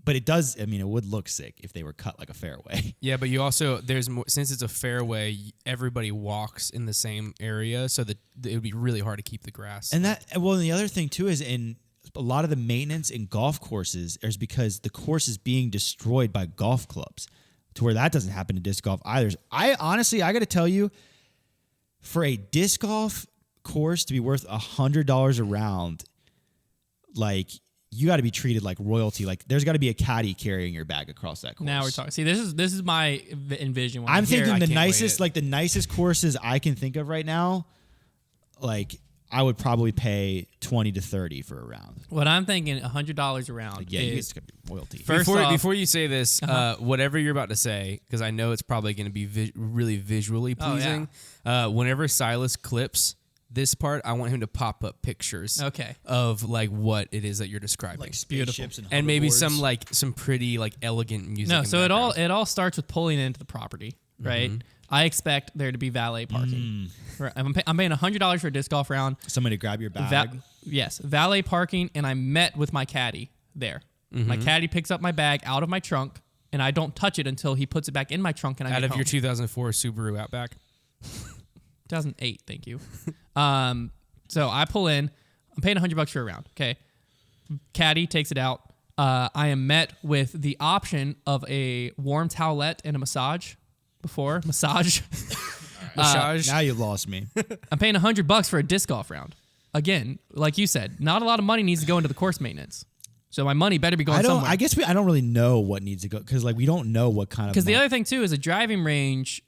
but it does. I mean, it would look sick if they were cut like a fairway. Yeah, but you also there's more, since it's a fairway, everybody walks in the same area, so that it would be really hard to keep the grass. And the other thing too is in a lot of the maintenance in golf courses is because the course is being destroyed by golf clubs. To where that doesn't happen in disc golf either. I got to tell you, for a disc golf course to be worth $100 a round, like you got to be treated like royalty. Like there's got to be a caddy carrying your bag across that course. Now we're talking. See, this is my envision. When I'm thinking the wait. nicest courses I can think of right now, like I would probably pay $20 to $30 for a round. What I'm thinking, $100 a round. Like, yeah, is it's gonna be royalty. Before you say this, whatever you're about to say, because I know it's probably going to be really visually pleasing. Whenever Silas clips this part, I want him to pop up pictures. Okay. Of like what it is that you're describing, Like spaceships and maybe hoverboards. some pretty like elegant music. No, in so background. it all starts with pulling into the property, right? I expect there to be valet parking. Right, I'm paying $100 for a disc golf round. Somebody to grab your bag. Yes, valet parking, and I met with my caddy there. My caddy picks up my bag out of my trunk, and I don't touch it until he puts it back in my trunk, and I out get of home. your 2004 Subaru Outback. 2008, thank you. So I pull in. I'm paying $100 for a round. Okay, caddy takes it out. I am met with the option of a warm towelette and a massage. Massage. Now you lost me. I'm paying $100 for a disc golf round. Again, like you said, not a lot of money needs to go into the course maintenance. So my money better be going somewhere. I guess I don't really know what needs to go because like we don't know what kind of. Because the other thing too is a driving range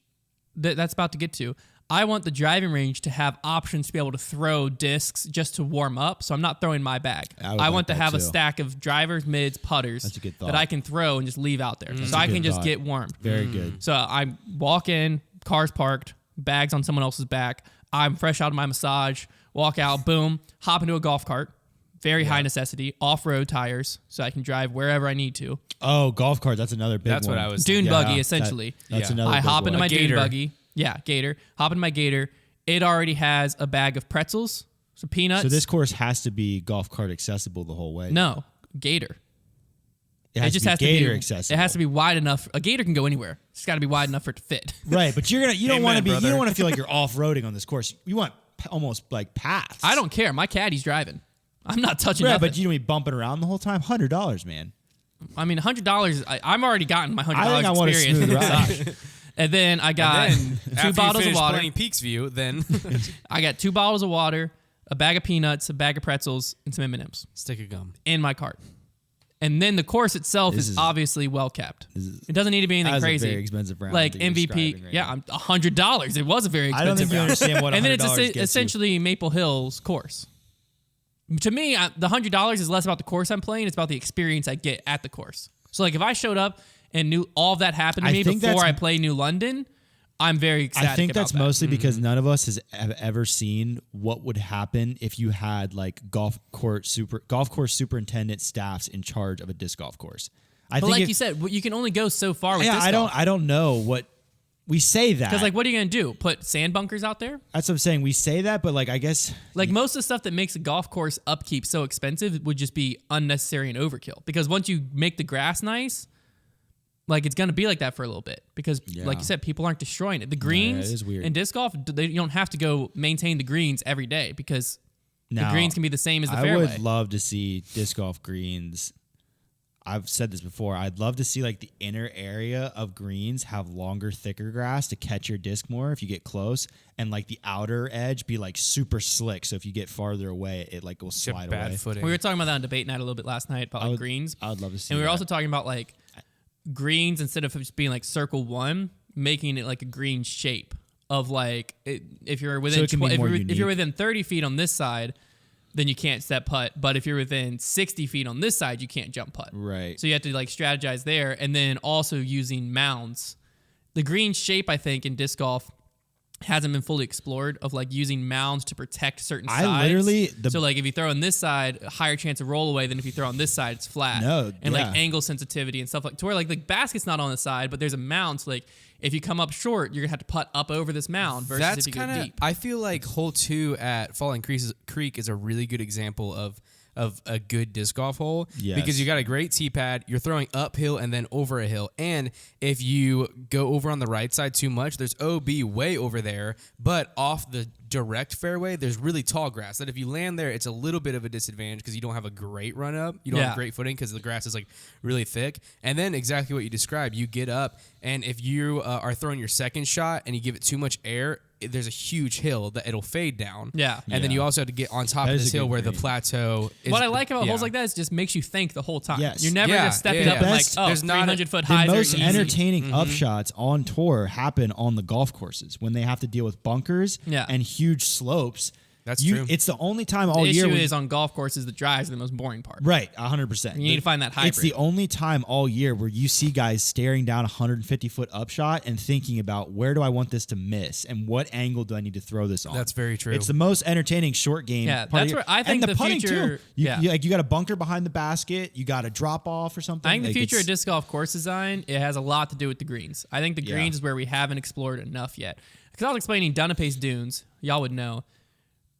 that's about to get to. I want the driving range to have options to be able to throw discs just to warm up. So I'm not throwing my bag. I want to have a stack of drivers, mids, putters That's a good thought. that I can throw and just leave out there. So I can just get warm. Very good. So I walk in, car's parked, bags on someone else's back. I'm fresh out of my massage, walk out, boom, hop into a golf cart. Very high necessity, off-road tires, so I can drive wherever I need to. Oh, golf cart. That's another big one. That's what I was Dune thinking. buggy, essentially. That's another I big hop one. into my dune Gator. buggy. Yeah, Gator. Hop into my Gator. It already has a bag of pretzels, some peanuts. So this course has to be golf cart accessible the whole way. No, Gator. It just to be has Gator to be accessible. It has to be wide enough. A Gator can go anywhere. It's got to be wide enough for it to fit. Right, but you don't want to be. brother. You don't want to feel like you're off-roading on this course. You want almost like paths. I don't care. My caddy's driving. I'm not touching Yeah, nothing. but you don't be bumping around the whole time. $100, man. I mean, $100. I'm already gotten my $100 I think I want a experience. smooth in the ride. massage. And then I got two bottles of water. Playing Peaks View, then I got 2 bottles of water, a bag of peanuts, a bag of pretzels, and some M&Ms stick of gum. in my cart. And then the course itself is obviously well kept. It doesn't need to be anything That was crazy. a very expensive round like that you're MVP. describing right Yeah, now. I'm $100. It was a very expensive I don't think you round. understand what $100 And then it's gets you. essentially Maple Hill's course. To me, the $100 is less about the course I'm playing. It's about the experience I get at the course. So like if I showed up and knew all of that happened to I me think before that's- I play New London, I'm very excited. I think that's about that. mostly because none of us have ever seen what would happen if you had like golf course superintendent staffs in charge of a disc golf course. But like you said, you can only go so far with disc golf. I don't know what we say that Because like, what are you gonna do? Put sand bunkers out there? that's what I'm saying. We say that, but like I guess Like most of the stuff that makes a golf course upkeep so expensive would just be unnecessary and overkill. Because once you make the grass nice, like it's gonna be like that for a little bit. Because like you said, people aren't destroying it. The greens it is weird. in disc golf, you don't have to go maintain the greens every day because the Now, greens can be the same as the I fairway. would love to see disc golf greens. I've said this before. I'd love to see like the inner area of greens have longer, thicker grass to catch your disc more if you get close, and like the outer edge be like super slick. So if you get farther away, it like will slide bad away. footing. We were talking about that on debate night a little bit last night about like greens. I would love to see. And we were that. also talking about like greens instead of just being like circle one, making it like a green shape of like if you're within it can be more if unique. you're within 30 feet on this side, then you can't step putt. But if you're within 60 feet on this side, you can't jump putt. Right. So you have to like strategize there, and then also using mounds. The green shape, I think, in disc golf hasn't been fully explored of like using mounds to protect certain sides. So like if you throw on this side, a higher chance of roll away than if you throw on this side, it's flat. And like angle sensitivity and stuff like to where like the basket's not on the side, but there's a mound. So like if you come up short, you're gonna have to putt up over this mound versus That's if you go kind of. deep. I feel like hole 2 at Falling Creek is a really good example of a good disc golf hole because you got a great tee pad. You're throwing uphill and then over a hill, and if you go over on the right side too much, there's OB way over there, but off the direct fairway, there's really tall grass that if you land there, it's a little bit of a disadvantage because you don't have a great run up. You don't have great footing because the grass is like really thick. And then exactly what you described, you get up, and if you are throwing your second shot and you give it too much air, there's a huge hill that it'll fade down. Yeah. And then you also have to get on top of this hill where the plateau is. What I like about holes like that is it just makes you think the whole time. Yes. You're never just stepping up and like, oh, there's 300 foot The highs are most easy. entertaining upshots on tour happen on the golf courses when they have to deal with bunkers and huge slopes. That's true. It's the only time all The year. issue is on golf courses, the drives are the most boring part. Right, 100%. You need to find that hybrid. It's the only time all year where you see guys staring down a 150-foot upshot and thinking about where do I want this to miss and what angle do I need to throw this on. That's very true. It's the most entertaining short game. Yeah, part of that's where I think and the putting future. Too. You got a bunker behind the basket. You got a drop off or something. I think the Like, future of disc golf course design, it has a lot to do with the greens. I think the greens is where we haven't explored enough yet. Because I was explaining Dunapace Dunes, y'all would know,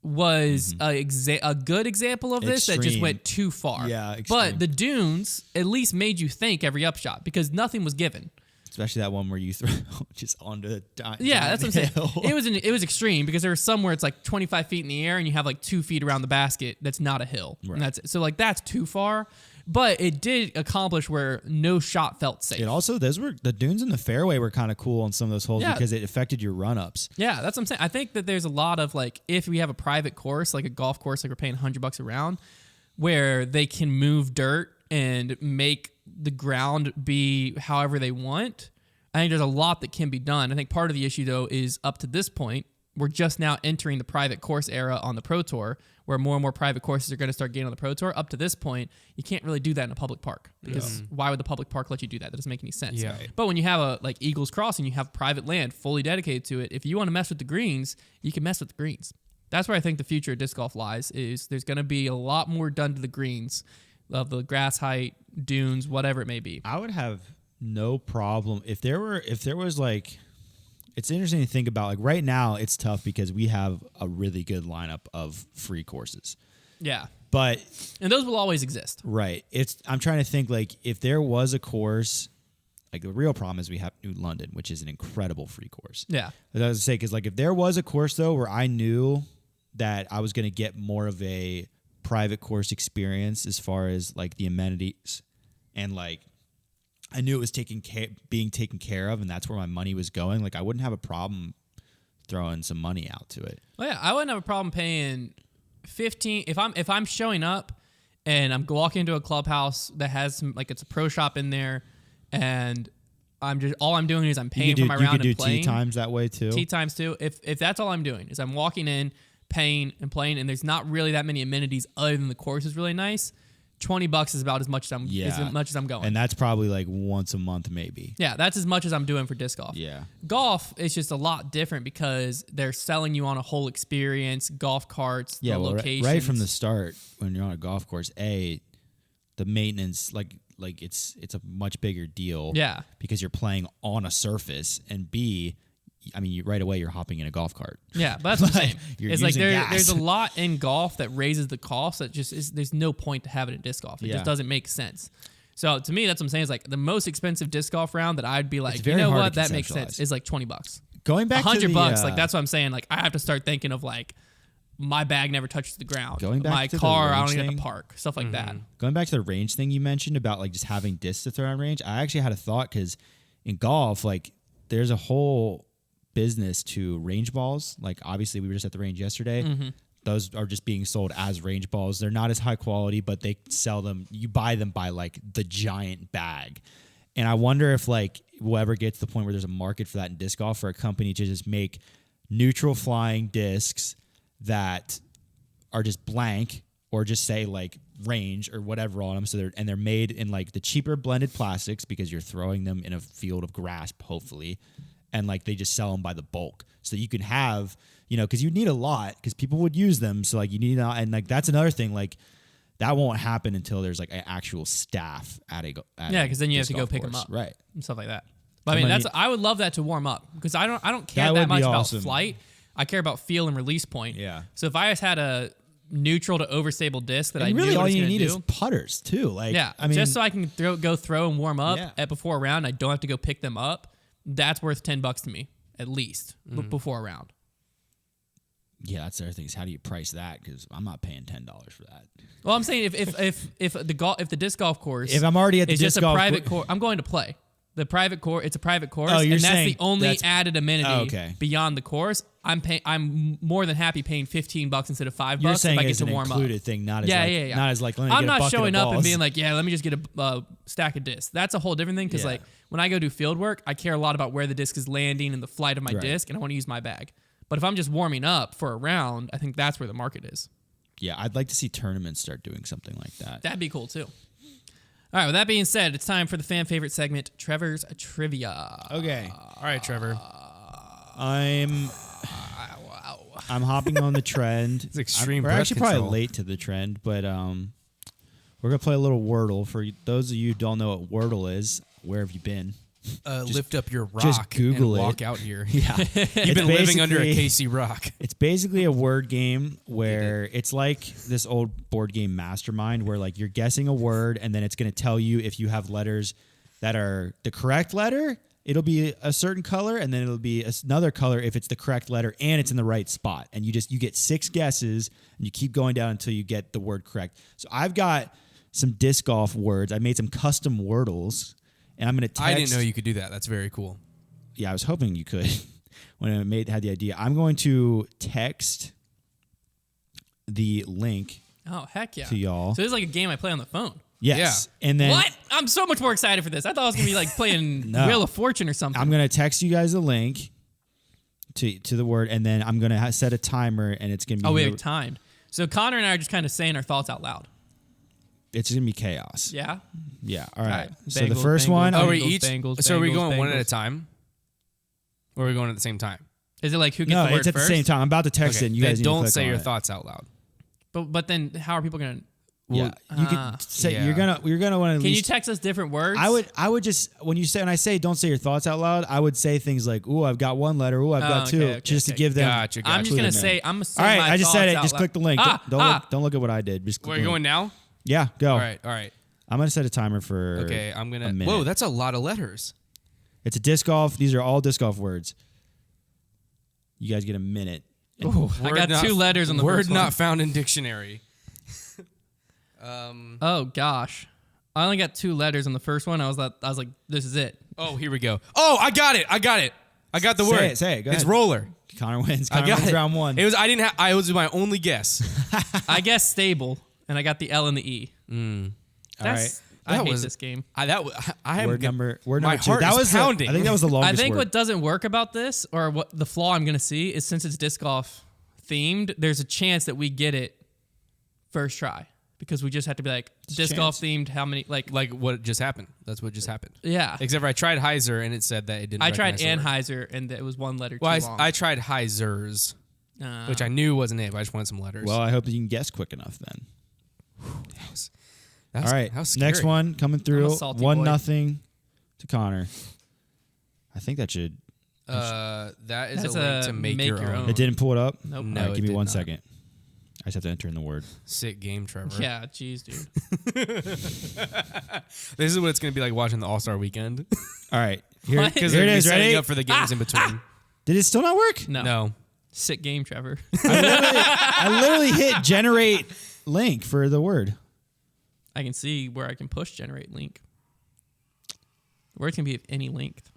was a good example of this that just went too far. Yeah, extreme. But the dunes at least made you think every upshot because nothing was given. Especially that one where you throw just onto the Yeah, that's what I'm hill. saying. It was extreme because there was some where it's like 25 feet in the air and you have like 2 feet around the basket. That's not a hill. Right. And that's too far. But it did accomplish where no shot felt safe. It also, the dunes in the fairway were kind of cool on some of those holes because it affected your run-ups. Yeah, that's what I'm saying. I think that there's a lot of like, if we have a private course, like a golf course, like we're paying $100 a round, where they can move dirt and make the ground be however they want. I think there's a lot that can be done. I think part of the issue though is up to this point, we're just now entering the private course era on the Pro Tour, where more and more private courses are going to start getting on the Pro Tour. Up to this point, you can't really do that in a public park because why would the public park let you do that? That doesn't make any sense. Yeah. But when you have a like Eagles Crossing, you have private land fully dedicated to it. If you want to mess with the greens, you can mess with the greens. That's where I think the future of disc golf lies. Is there's going to be a lot more done to the greens, of the grass height, dunes, whatever it may be. I would have no problem if there was like. It's interesting to think about. Like right now, it's tough because we have a really good lineup of free courses. Yeah. And those will always exist. Right. I'm trying to think like if there was a course, like the real problem is we have New London, which is an incredible free course. Yeah. As I was saying, because like if there was a course though where I knew that I was going to get more of a private course experience as far as like the amenities and like. I knew it was being taken care of, and that's where my money was going. Like, I wouldn't have a problem throwing some money out to it. Well, yeah, I wouldn't have a problem paying $15 if I'm showing up and I'm walking into a clubhouse that has some like it's a pro shop in there, and all I'm doing is I'm paying for my round and playing. You could do tee times that way too. Tee times too. If that's all I'm doing is I'm walking in, paying and playing, and there's not really that many amenities other than the course is really nice. $20 is about as much as I'm going. And that's probably like once a month maybe. Yeah, that's as much as I'm doing for disc golf. Yeah. Golf is just a lot different because they're selling you on a whole experience, golf carts, the locations. Right from the start when you're on a golf course, the maintenance like it's a much bigger deal. Yeah. Because you're playing on a surface, and B, I mean, right away you're hopping in a golf cart. Yeah, but that's what I'm saying. It's like gas. there's a lot in golf that raises the cost that just is. There's no point to have it in disc golf. It just doesn't make sense. So to me, that's what I'm saying. Is like the most expensive disc golf round that I'd be like, you know what, that makes sense. Is like $20. Going back $100, to like that's what I'm saying. Like I have to start thinking of like my bag never touches the ground. Going back my to car, the I don't range even have thing. to park. Stuff like that. Going back to the range thing you mentioned about like just having discs to throw on range, I actually had a thought because in golf, like there's a whole business to range balls. Like obviously we were just at the range yesterday. Mm-hmm. Those are just being sold as range balls. They're not as high quality, but they sell them. You buy them by like the giant bag. And I wonder if like we'll ever get to the point where there's a market for that in disc golf for a company to just make neutral flying discs that are just blank or just say like range or whatever on them. So they're made in like the cheaper blended plastics because you're throwing them in a field of grass, hopefully. And like they just sell them by the bulk, so you can have, because you need a lot because people would use them. So like you need, and like that's another thing. Like that won't happen until there's like an actual staff at a because then you have to go pick them up, right, and stuff like that. But I mean, I would love that to warm up because I don't care that much about flight. I care about feel and release point. Yeah. So if I just had a neutral to overstable disc that and I really knew all what you I need do, is putters too. Like I mean, just so I can go throw and warm up at before a round, I don't have to go pick them up. That's worth $10 to me, at least, before a round. Yeah, that's the other thing is how do you price that? Because I'm not paying $10 for that. Well, I'm saying if the disc golf course, if I'm already at the it's disc just a golf private course, I'm going to play. The private course, it's a private course, Oh, you're and that's saying the only that's- added amenity okay. beyond the course. I'm more than happy paying $15 instead of $5 You're if saying I get it's to an warm up. included thing, not as Yeah. not as like let me I'm get a not bucket showing of up and balls. being like, yeah, let me just get a stack of discs. That's a whole different thing because Yeah. like when I go do field work, I care a lot about where the disc is landing and the flight of my Right. disc, and I want to use my bag. But if I'm just warming up for a round, I think that's where the market is. Yeah, I'd like to see tournaments start doing something like that. That'd be cool too. All right, with that being said, it's time for the fan favorite segment, Trevor's Trivia. Okay. All right, Trevor. I'm hopping on the trend. It's extreme We're breath actually control. probably late to the trend, but we're gonna play a little Wordle. For those of you who don't know what Wordle is, where have you been? Lift up your rock just Google and it. walk out here. Yeah, You've been living under a KC rock. It's basically a word game where it's like this old board game Mastermind where like you're guessing a word and then it's going to tell you if you have letters that are the correct letter, it'll be a certain color, and then it'll be another color if it's the correct letter and it's in the right spot. And you get 6 guesses and you keep going down until you get the word correct. So I've got some disc golf words. I made some custom Wordles. And I'm going to text. I didn't know you could do that. That's very cool. Yeah, I was hoping you could when I had the idea. I'm going to text the link Oh, heck yeah. to y'all. So this is like a game I play on the phone. Yes. And then What? I'm so much more excited for this. I thought I was going to be like playing No. Wheel of Fortune or something. I'm going to text you guys the link to the word, and then I'm going to set a timer, and it's going to be we have timed. So Konner and I are just kind of saying our thoughts out loud. it's going to be chaos. Yeah? Yeah. All right. Right. So the Bengals, first Bengals, one, Bengals. Oh, we Bengals, each. Bengals, So are we Bengals, going one at a Bengals. time? Or are we going at the same time? Is it like who gets no, the word it's at first? the same time. I'm about to text it, and you then guys need to don't click say on your it. thoughts out loud. But then how are people going to... Yeah, you can say yeah. you're gonna want to. Can you text us different words? I would just when I say don't say your thoughts out loud, I would say things like, "Ooh, I've got one letter. Ooh, I've got two," okay, just okay. to give them. Gotcha. I'm just going to Clue them say... in. I'm All saying right, my I just said thoughts it. out Just loud. click the link. Don't look at what I did. Just click We're the link. going now? Yeah, go. All right. I'm gonna set a timer for. Okay, I'm going a to... minute. Whoa, that's a lot of letters. It's a disc golf. These are all disc golf words. You guys get a minute. Ooh, I got 2 letters on the word first one. not found in dictionary. Oh, gosh. I only got 2 letters on the first one. I was like, this is it. Oh, here we go. Oh, I got it. I got the Say word. it, say it. Go It's ahead. roller. Connor wins. I Connor got wins it. round 1. It was. I was my only guess. I guess stable, and I got the L and the E. All right. I That hate was- this game. I am Word number 2. My heart That is was pounding. I think that was the longest. I think word. what doesn't work about this, or what the flaw I'm going to see, is since it's disc golf themed, there's a chance that we get it first try because we just have to be like disc golf themed. How many like what just happened. That's what just happened. yeah. Except for I tried Heiser and it said that it didn't. I tried recognize the word. Anheuser and it was 1 letter Well, too long. I tried Heisers, which I knew wasn't it. But I just wanted some letters. Well, I hope that you can guess quick enough then. That was, All right. that was scary. Next one coming through. salty 1-0 to Connor. I think that should. That is That's a link to make your own. It didn't pull it up. Nope. No, All right, it give me did 1 not. second. I just have to enter in the word. Sick game, Trevor. Yeah, jeez, dude. This is what it's gonna be like watching the All Star Weekend. All right. Here, What? Because here they're it is. setting Ready? up for the games in between. Did it still not work? No. Sick game, Trevor. I literally hit generate link for the word. I can see where I can push generate link. The word's going to be of any length.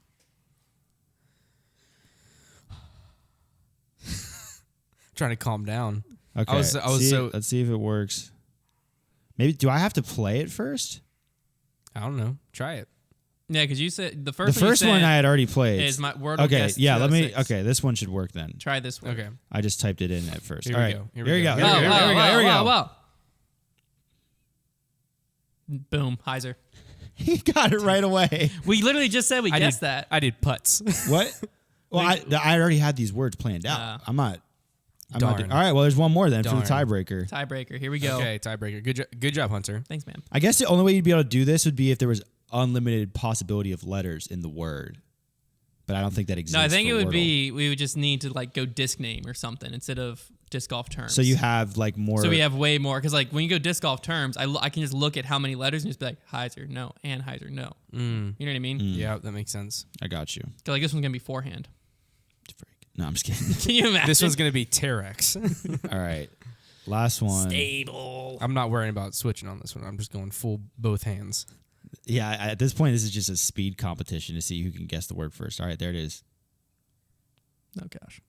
Trying to calm down. Okay. I was so. Let's see if it works. Maybe do I have to play it first? I don't know. Try it. Yeah, because you said the The first first one I had already played. is my word. Okay, yeah, let me. Okay, this one should work then. Try this one. Okay. I just typed it in at first. Here All we right, go. here we go. Here Here we we go. go. Here we go. Here we go. Wow. Boom, Heiser. He got it right away. We literally just said we guessed that. I did putts. What? Well, I already had these words planned out. I'm not. Darn. All right. Well, there's one more then Darn. for the tiebreaker. Tiebreaker. Here we go. Okay, tiebreaker. Good job, Hunter. Thanks, man. I guess the only way you'd be able to do this would be if there was unlimited possibility of letters in the word. But I don't think that exists. No, I think for it would Wordle. be we would just need to like go disc name or something instead of disc golf terms. So you have like more. So we have way more because like when you go disc golf terms, I can just look at how many letters and just be like Heiser, no, Anheuser, no. You know what I mean? Yeah, that makes sense. I got you. 'Cause, like this one's gonna be forehand. No, I'm just kidding. Can you imagine? This one's gonna be Terex. All right. Last one. stable. I'm not worrying about switching on this one. I'm just going full both hands. Yeah, at this point, this is just a speed competition to see who can guess the word first. All right, there it is. Oh, gosh.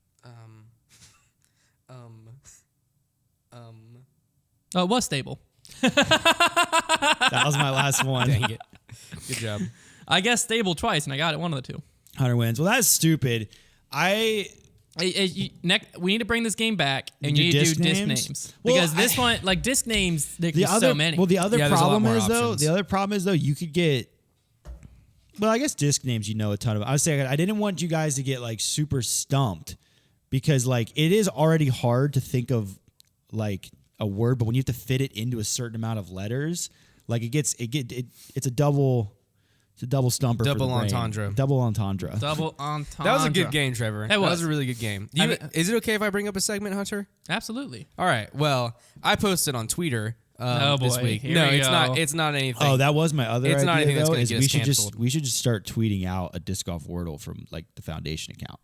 Oh, it was stable. That was my last one. Dang it. Good job. I guessed stable twice, and I got it one of the two. Hunter wins. Well, that's stupid. We need to bring this game back, and you need to do disc names. Well, because this one, like disc names, there's so many. Well, the other Yeah, there's a lot problem more is options. though, you could get. Well, I guess disc names, a ton of. I was saying I didn't want you guys to get like super stumped because like it is already hard to think of like a word, but when you have to fit it into a certain amount of letters, like it's a double stumper. Double for the brain. entendre. Double entendre. Double entendre. That was a good game, Trevor. That was a really good game. Is it okay if I bring up a segment, Hunter? Absolutely. All right. Well, I posted on Twitter this week. Here No, we it's go. not. It's not anything. Oh, that was my other It's idea, not anything that's though, gonna is get we us should canceled. we should just start tweeting out a disc golf Wordle from like the foundation account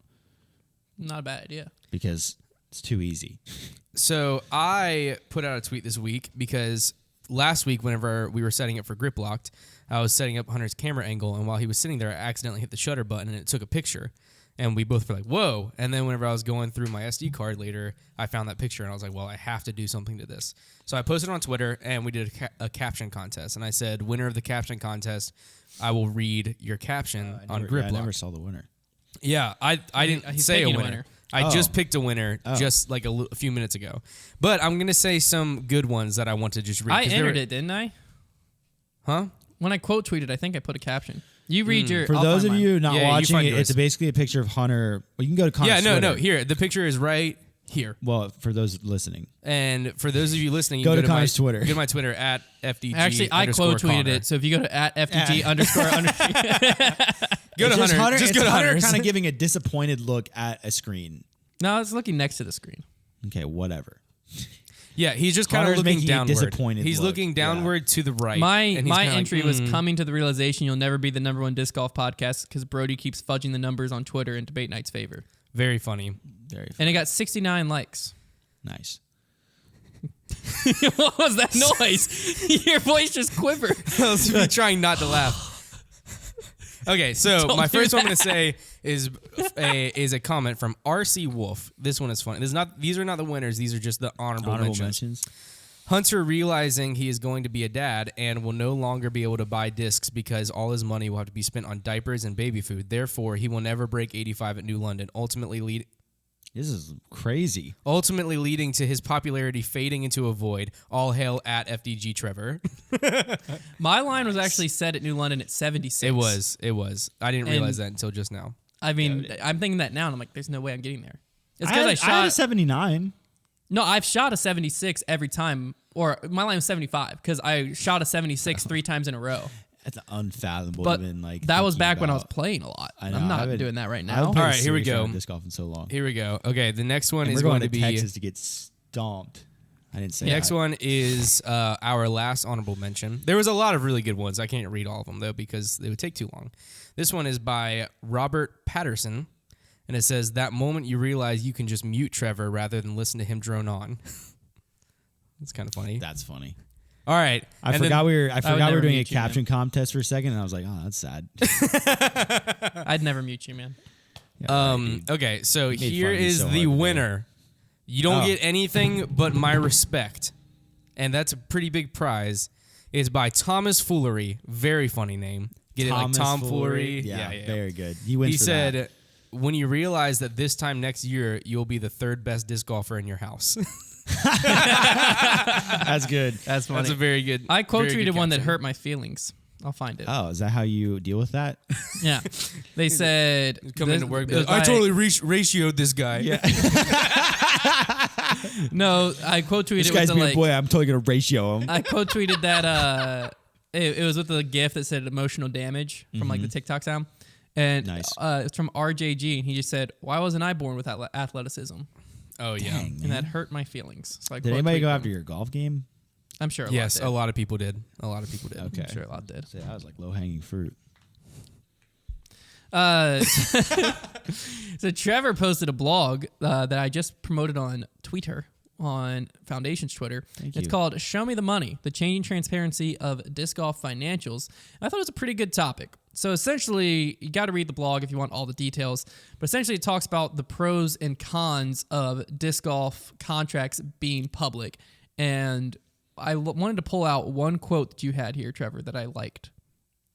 Not a bad idea. because it's too easy. So I put out a tweet this week because last week, whenever we were setting up for Grip Locked, I was setting up Hunter's camera angle, and while he was sitting there, I accidentally hit the shutter button, and it took a picture. And we both were like, whoa. And then whenever I was going through my SD card later, I found that picture, and I was like, well, I have to do something to this. So I posted on Twitter, and we did a caption contest. And I said, winner of the caption contest, I will read your caption on Grip I Lock. never saw the winner. Yeah, I didn't He's say a picking a winner. winner. I just picked a winner just like a few minutes ago. But I'm going to say some good ones that I want to just read. I entered it, didn't I? Huh? When I quote tweeted, I think I put a caption. You read your. For I'll those find of mine. you not Yeah, you watching find it, yours. it's basically a picture of Hunter. Well, you can go to Konner's Yeah, no. Twitter. Here, the picture is right here. Well, for those listening, And for those of you listening, you Go can to go to Konner's my Twitter. Go to my Twitter at FDG. Actually, I quote tweeted it. So if you go to @FDG _ Go to it's just Hunter. Just it's go to Hunter Hunter's. kind of giving a disappointed look at a screen. No, it's looking next to the screen. Okay, whatever. Yeah, he's just kind of Hunter's looking making a downward. disappointed He's look. looking downward to the right. My and he's kinda like, entry was coming to the realization you'll never be the #1 disc golf podcast because Brody keeps fudging the numbers on Twitter in Debate Night's favor. very funny. Very And it got 69 likes. nice. What was that noise? Your voice just quivered. I was trying not to laugh. Okay, so Don't my do first one I'm going to say is a comment from RC Wolf. This one is funny. These are not the winners. These are just the honorable mentions. Hunter realizing he is going to be a dad and will no longer be able to buy discs because all his money will have to be spent on diapers and baby food. Therefore, he will never break 85 at New London, ultimately This is crazy. leading to his popularity fading into a void. All hail at FDG Trevor. My line was actually set at New London at 76. It was. I didn't realize that until just now. I mean, I'm thinking that now, and I'm like, there's no way I'm getting there. It's I because I had a shot. 79. No, I've shot a 76 every time, or my line was 75 because I shot a 76 3 times in a row. That's unfathomable. But even, like, that was thinking back when I was about. playing a lot. I know, I'm I not haven't- doing that right I now. haven't played All right, here we serious go. round of disc golf in so long. Here we go. Okay, the next one And is we're going going to to be. Texas to get stomped. I didn't say The next that. one is our last honorable mention. There was a lot of really good ones. I can't read all of them, though, because they would take too long. This one is by Robert Patterson, and it says, that moment you realize you can just mute Trevor rather than listen to him drone on. That's kind of funny. That's funny. All right. I and forgot we were never doing a mute you, man. caption contest for a second, and I was like, oh, that's sad. I'd never mute you, man. Okay, so made here fun of me is so the hard today. winner. You don't Oh. get anything but my respect, and that's a pretty big prize. It's by Thomas Foolery. Very funny name. Get Thomas it like Tom Foolery? Foolery? Yeah, very good. He wins He for said, that. when you realize that this time next year, you'll be the third best disc golfer in your house. That's good. That's funny. That's a very good I quote very good tweeted one that caption. hurt my feelings. I'll find it. Oh, is that how you deal with that? Yeah. They said. Come into work, be it was like, I by- totally ratioed this guy. Yeah. No, I quote tweeted This with guy's the being like. a boy. I'm totally gonna ratio him. I quote tweeted that. It was with the GIF that said emotional damage from like the TikTok sound, and Nice. it's from RJG, and he just said, "Why wasn't I born with athleticism?" Oh, yeah. Dang, And man. that hurt my feelings. So I Did quote anybody go tweeted after him. your golf game? I'm sure. Yes, a a lot lot of people did. A lot of people did. Okay. did. I'm sure a lot did. So that was like low hanging fruit. So Trevor posted a blog that I just promoted on Twitter on Foundation's Twitter. Thank It's you. called Show Me the Money, the Changing Transparency of Disc Golf Financials. I thought it was a pretty good topic. So essentially, you got to read the blog if you want all the details, but essentially it talks about the pros and cons of disc golf contracts being public. And I wanted to pull out one quote that you had here, Trevor, that I liked.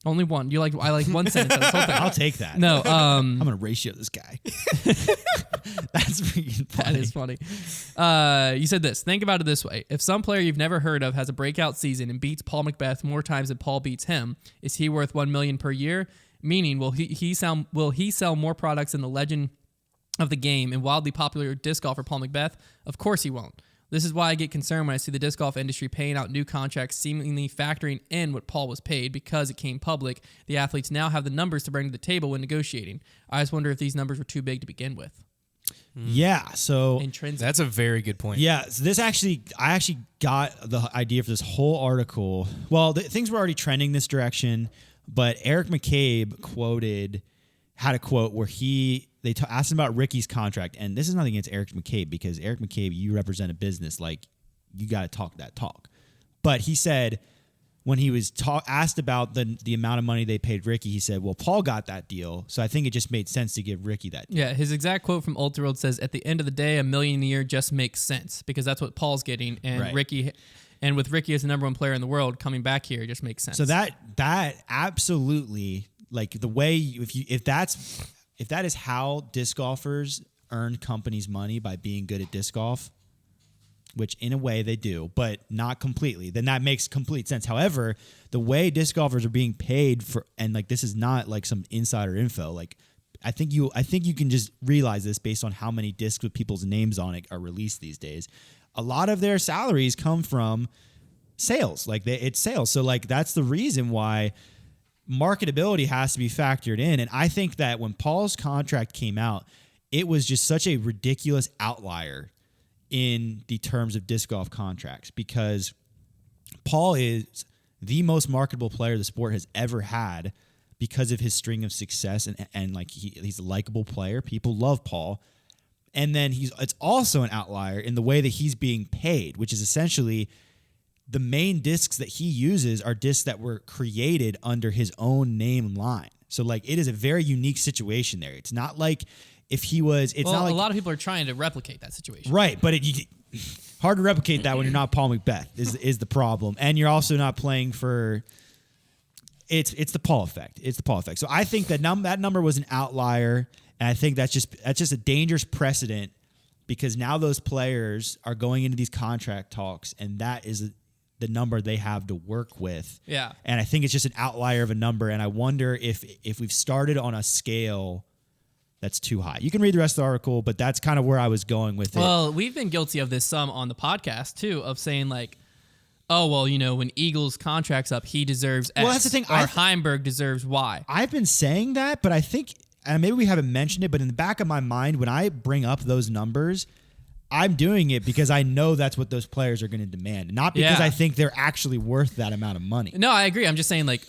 Only one. I like one sentence of this whole thing. I'll take that. No, I'm gonna ratio this guy. That's freaking funny. that is funny. You said this. Think about it this way: if some player you've never heard of has a breakout season and beats Paul McBeth more times than Paul beats him, is he worth $1 million per year? Meaning, will he sell more products than the legend of the game and wildly popular disc golfer Paul McBeth? Of course he won't. This is why I get concerned when I see the disc golf industry paying out new contracts, seemingly factoring in what Paul was paid because it came public. The athletes now have the numbers to bring to the table when negotiating. I just wonder if these numbers were too big to begin with. Yeah. So Intrinsic. That's a very good point. yeah. So I actually got the idea for this whole article. Well, things were already trending this direction, but Eric McCabe had a quote where they asked him about Ricky's contract, and this is nothing against Eric McCabe because Eric McCabe, you represent a business, like you got to talk that talk. But he said when he was asked about the amount of money they paid Ricky, he said, "Well, Paul got that deal, so I think it just made sense to give Ricky that deal." Yeah, his exact quote from Ultraworld says, "At the end of the day, $1 million a year just makes sense because that's what Paul's getting, and Right. Ricky." And with Ricky as the number one player in the world coming back here, it just makes sense. So that absolutely, like the way if that is how disc golfers earn companies money by being good at disc golf, which in a way they do, but not completely, then that makes complete sense. However, the way disc golfers are being paid for, and like this is not like some insider info, like I think you can just realize this based on how many discs with people's names on it are released these days. A lot of their salaries come from sales, it's sales. So like that's the reason why marketability has to be factored in. And I think that when Paul's contract came out, it was just such a ridiculous outlier in the terms of disc golf contracts because Paul is the most marketable player the sport has ever had because of his string of success and like he's a likable player. People love Paul. And then it's also an outlier in the way that he's being paid, which is essentially the main discs that he uses are discs that were created under his own name line. So like it is a very unique situation there. It's not like if he was, it's not like a lot of people are trying to replicate that situation. Right. But hard to replicate that when you're not Paul McBeth is the problem. And you're also not playing for, it's the Paul effect. It's the Paul effect. So I think that that number was an outlier. And I think that's just a dangerous precedent because now those players are going into these contract talks and that is the number they have to work with. Yeah. And I think it's just an outlier of a number. And I wonder if we've started on a scale that's too high. You can read the rest of the article, but that's kind of where I was going with it. Well, we've been guilty of this some on the podcast too, of saying like, oh, well, when Eagles' contract's up, he deserves X. Well, that's the thing. Or Heimberg deserves Y. I've been saying that, but I think, and maybe we haven't mentioned it, but in the back of my mind, when I bring up those numbers, I'm doing it because I know that's what those players are going to demand, not because Yeah. I think they're actually worth that amount of money. No, I agree. I'm just saying like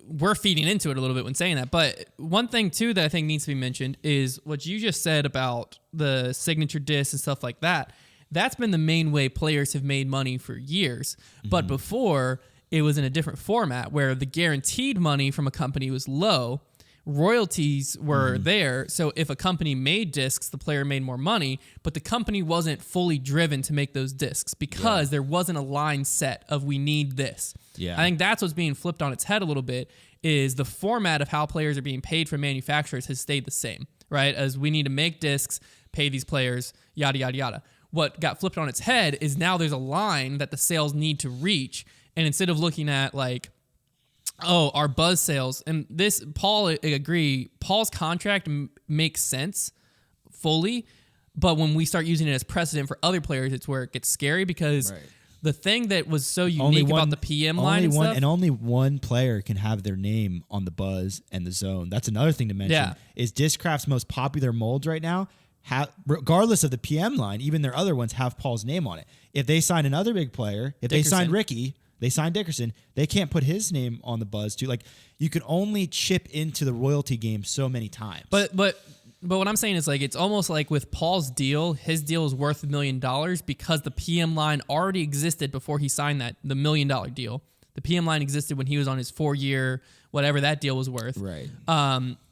we're feeding into it a little bit when saying that. But one thing too that I think needs to be mentioned is what you just said about the signature discs and stuff like that. That's been the main way players have made money for years. But before, it was in a different format where the guaranteed money from a company was low. Royalties were there. So if a company made discs, the player made more money, but the company wasn't fully driven to make those discs because there wasn't a line set of we need this. Yeah. I think that's what's being flipped on its head a little bit is the format of how players are being paid from manufacturers has stayed the same, right? As we need to make discs, pay these players, yada, yada, yada. What got flipped on its head is now there's a line that the sales need to reach. And instead of looking at like, oh, our buzz sales, and this, Paul, I agree, Paul's contract makes sense fully, but when we start using it as precedent for other players, it's where it gets scary because the thing that was so unique about the PM line and stuff. And only one player can have their name on the buzz and the zone. That's another thing to mention. Is Discraft's most popular molds right now, regardless of the PM line, even their other ones have Paul's name on it. If they sign another big player, if they sign Ricky, they signed Dickerson, they can't put his name on the buzz too. Like you can only chip into the royalty game so many times. But But what I'm saying is like it's almost like with Paul's deal, his deal is worth $1 million because the PM line already existed before he signed the $1 million deal. The PM line existed when he was on his 4-year, whatever that deal was worth. Right.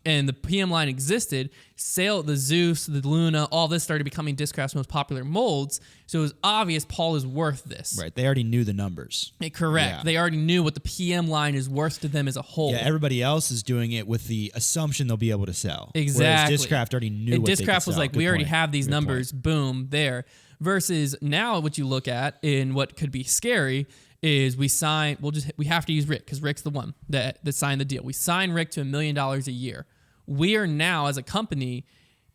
And the PM line existed. The Zeus, the Luna, all this started becoming Discraft's most popular molds. So it was obvious Paul is worth this. Right. They already knew the numbers. Correct. Yeah. They already knew what the PM line is worth to them as a whole. Yeah, everybody else is doing it with the assumption they'll be able to sell. Exactly. Whereas Discraft already knew and what they could Discraft was sell. like, Good we already point. have these Good numbers, point. boom, there. Versus now what you look at in what could be scary is we have to use Rick because Rick's the one that signed the deal. We signed Rick to $1 million a year. We are now as a company,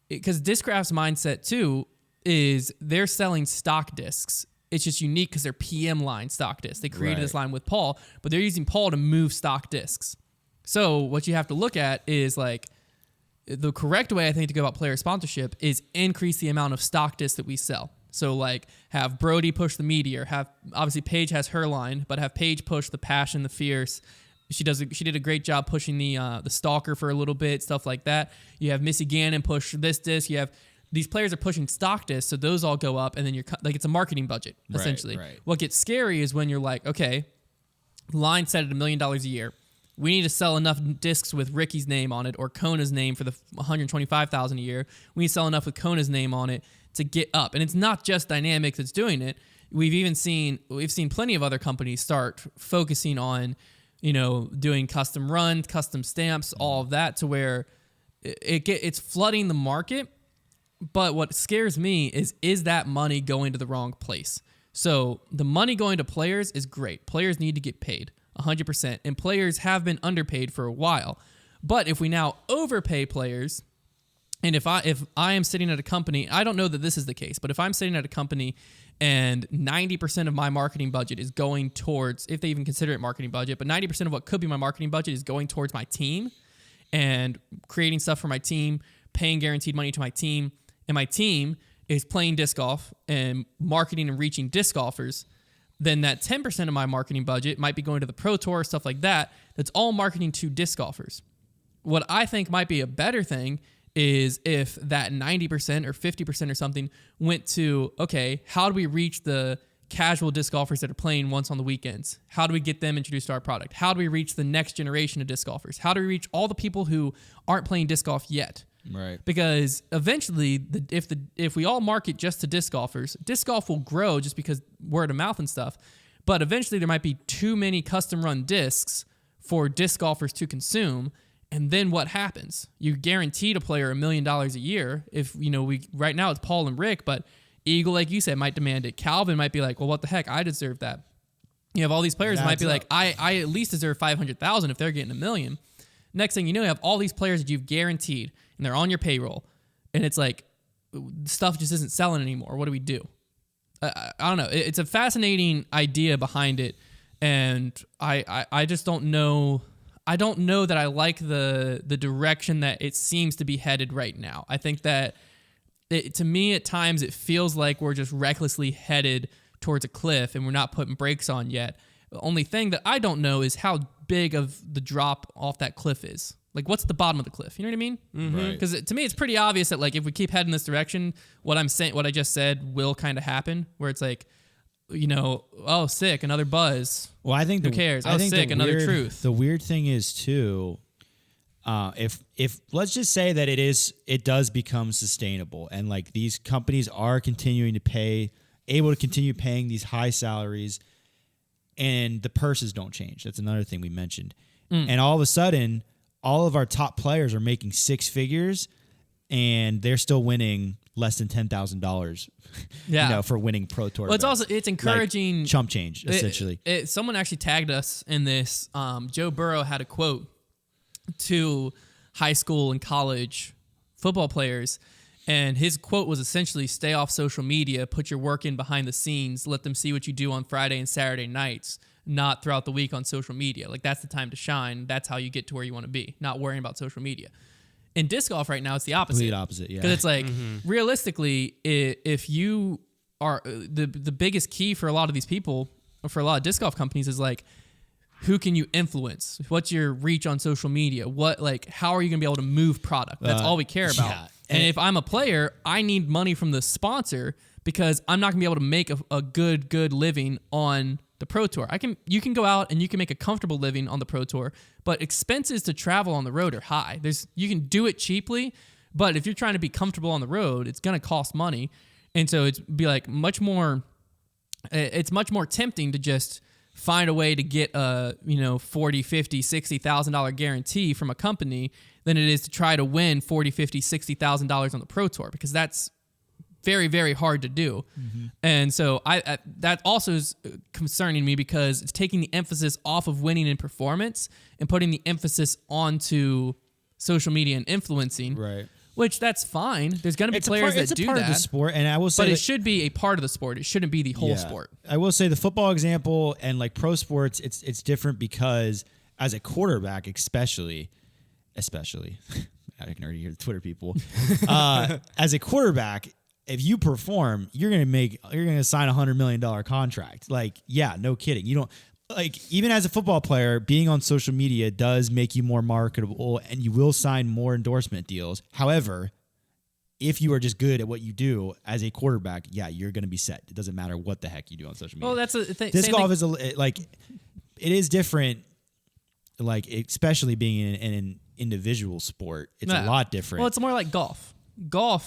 because Discraft's mindset too is they're selling stock discs. It's just unique because they're PM line stock discs. They created this line with Paul, but they're using Paul to move stock discs. So what you have to look at is like the correct way I think to go about player sponsorship is increase the amount of stock discs that we sell. So like have Brody push the Meteor, obviously Paige has her line, but have Paige push the Passion, the Fierce. She did a great job pushing the Stalker for a little bit, stuff like that. You have Missy Gannon push this disc. You have these players are pushing stock discs, so those all go up, and then you're like it's a marketing budget essentially. Right. What gets scary is when you're like, okay, line set at $1 million a year. We need to sell enough discs with Ricky's name on it or Konner's name for the $125,000 a year. We need to sell enough with Konner's name on it to get up. And it's not just Dynamic that's doing it. We've seen plenty of other companies start focusing on, doing custom runs, custom stamps, all of that to where it's flooding the market. But what scares me is that money going to the wrong place? So the money going to players is great. Players need to get paid 100%, and players have been underpaid for a while. But if we now overpay players, and if I am sitting at a company, I don't know that this is the case, but if I'm sitting at a company and 90% of my marketing budget is going towards, if they even consider it marketing budget, but 90% of what could be my marketing budget is going towards my team and creating stuff for my team, paying guaranteed money to my team, and my team is playing disc golf and marketing and reaching disc golfers, then that 10% of my marketing budget might be going to the Pro Tour, stuff like that. That's all marketing to disc golfers. What I think might be a better thing is if that 90% or 50% or something went to, okay, how do we reach the casual disc golfers that are playing once on the weekends? How do we get them introduced to our product? How do we reach the next generation of disc golfers? How do we reach all the people who aren't playing disc golf yet? Right. Because eventually, if we all market just to disc golfers, disc golf will grow just because word of mouth and stuff. But eventually, there might be too many custom run discs for disc golfers to consume. And then what happens? You guaranteed a player $1 million a year. If right now it's Paul and Rick, but Eagle, like you said, might demand it. Calvin might be like, well, what the heck? I deserve that. You have all these players that might be like, I at least deserve $500,000 if they're getting $1 million. Next thing you know, you have all these players that you've guaranteed, and they're on your payroll, and it's like stuff just isn't selling anymore. What do we do? I don't know. It's a fascinating idea behind it, and I just don't know. I don't know that I like the direction that it seems to be headed right now. I think that to me at times it feels like we're just recklessly headed towards a cliff, and we're not putting brakes on yet. The only thing that I don't know is how big of the drop off that cliff is. Like, what's the bottom of the cliff? You know what I mean? Right. Because to me, it's pretty obvious that like if we keep heading this direction, what I just said will kind of happen. Where it's like, oh, sick, another buzz. Well, I think who cares? I think sick, another truth. The weird thing is too, if let's just say that it does become sustainable, and like these companies are continuing to able to continue paying these high salaries, and the purses don't change. That's another thing we mentioned. And all of a sudden, all of our top players are making six figures, and they're still winning less than $10,000. Yeah, for winning Pro Tour. Well, it's encouraging, like chump change essentially. Someone actually tagged us in this. Joe Burrow had a quote to high school and college football players, and his quote was essentially, "Stay off social media, put your work in behind the scenes, let them see what you do on Friday and Saturday nights, not throughout the week on social media. Like, that's the time to shine. That's how you get to where you want to be, not worrying about social media." In disc golf right now, it's the opposite. Complete opposite, yeah. Because it's like, realistically, if you are the biggest key for a lot of these people, or for a lot of disc golf companies, is like, who can you influence? What's your reach on social media? How are you going to be able to move product? That's all we care about. And if I'm a player, I need money from the sponsor because I'm not gonna be able to make a good living on the Pro Tour. You can go out and you can make a comfortable living on the Pro Tour, but expenses to travel on the road are high. You can do it cheaply, but if you're trying to be comfortable on the road, it's gonna cost money. And so it's much more tempting to just find a way to get a $40,000, $50,000, $60,000 guarantee from a company than it is to try to win $40,000, $50,000, $60,000 on the Pro Tour, because that's very, very hard to do. Mm-hmm. And so that also is concerning me because it's taking the emphasis off of winning in performance and putting the emphasis onto social media and influencing. Right. Which that's fine. There's going to be players that do that. It's a part of the sport, and I will say, but it should be a part of the sport. It shouldn't be the whole sport. I will say the football example and like pro sports, it's different because as a quarterback, especially, I can already hear the Twitter people. As a quarterback, if you perform, you're gonna sign $100 million contract. Like, yeah, no kidding. You don't. Like, even as a football player, being on social media does make you more marketable and you will sign more endorsement deals. However, if you are just good at what you do as a quarterback, yeah, you're going to be set. It doesn't matter what the heck you do on social media. Well, that's a thing. Disc golf is it is different, like, especially being in an individual sport. It's a lot different. Well, it's more like golf.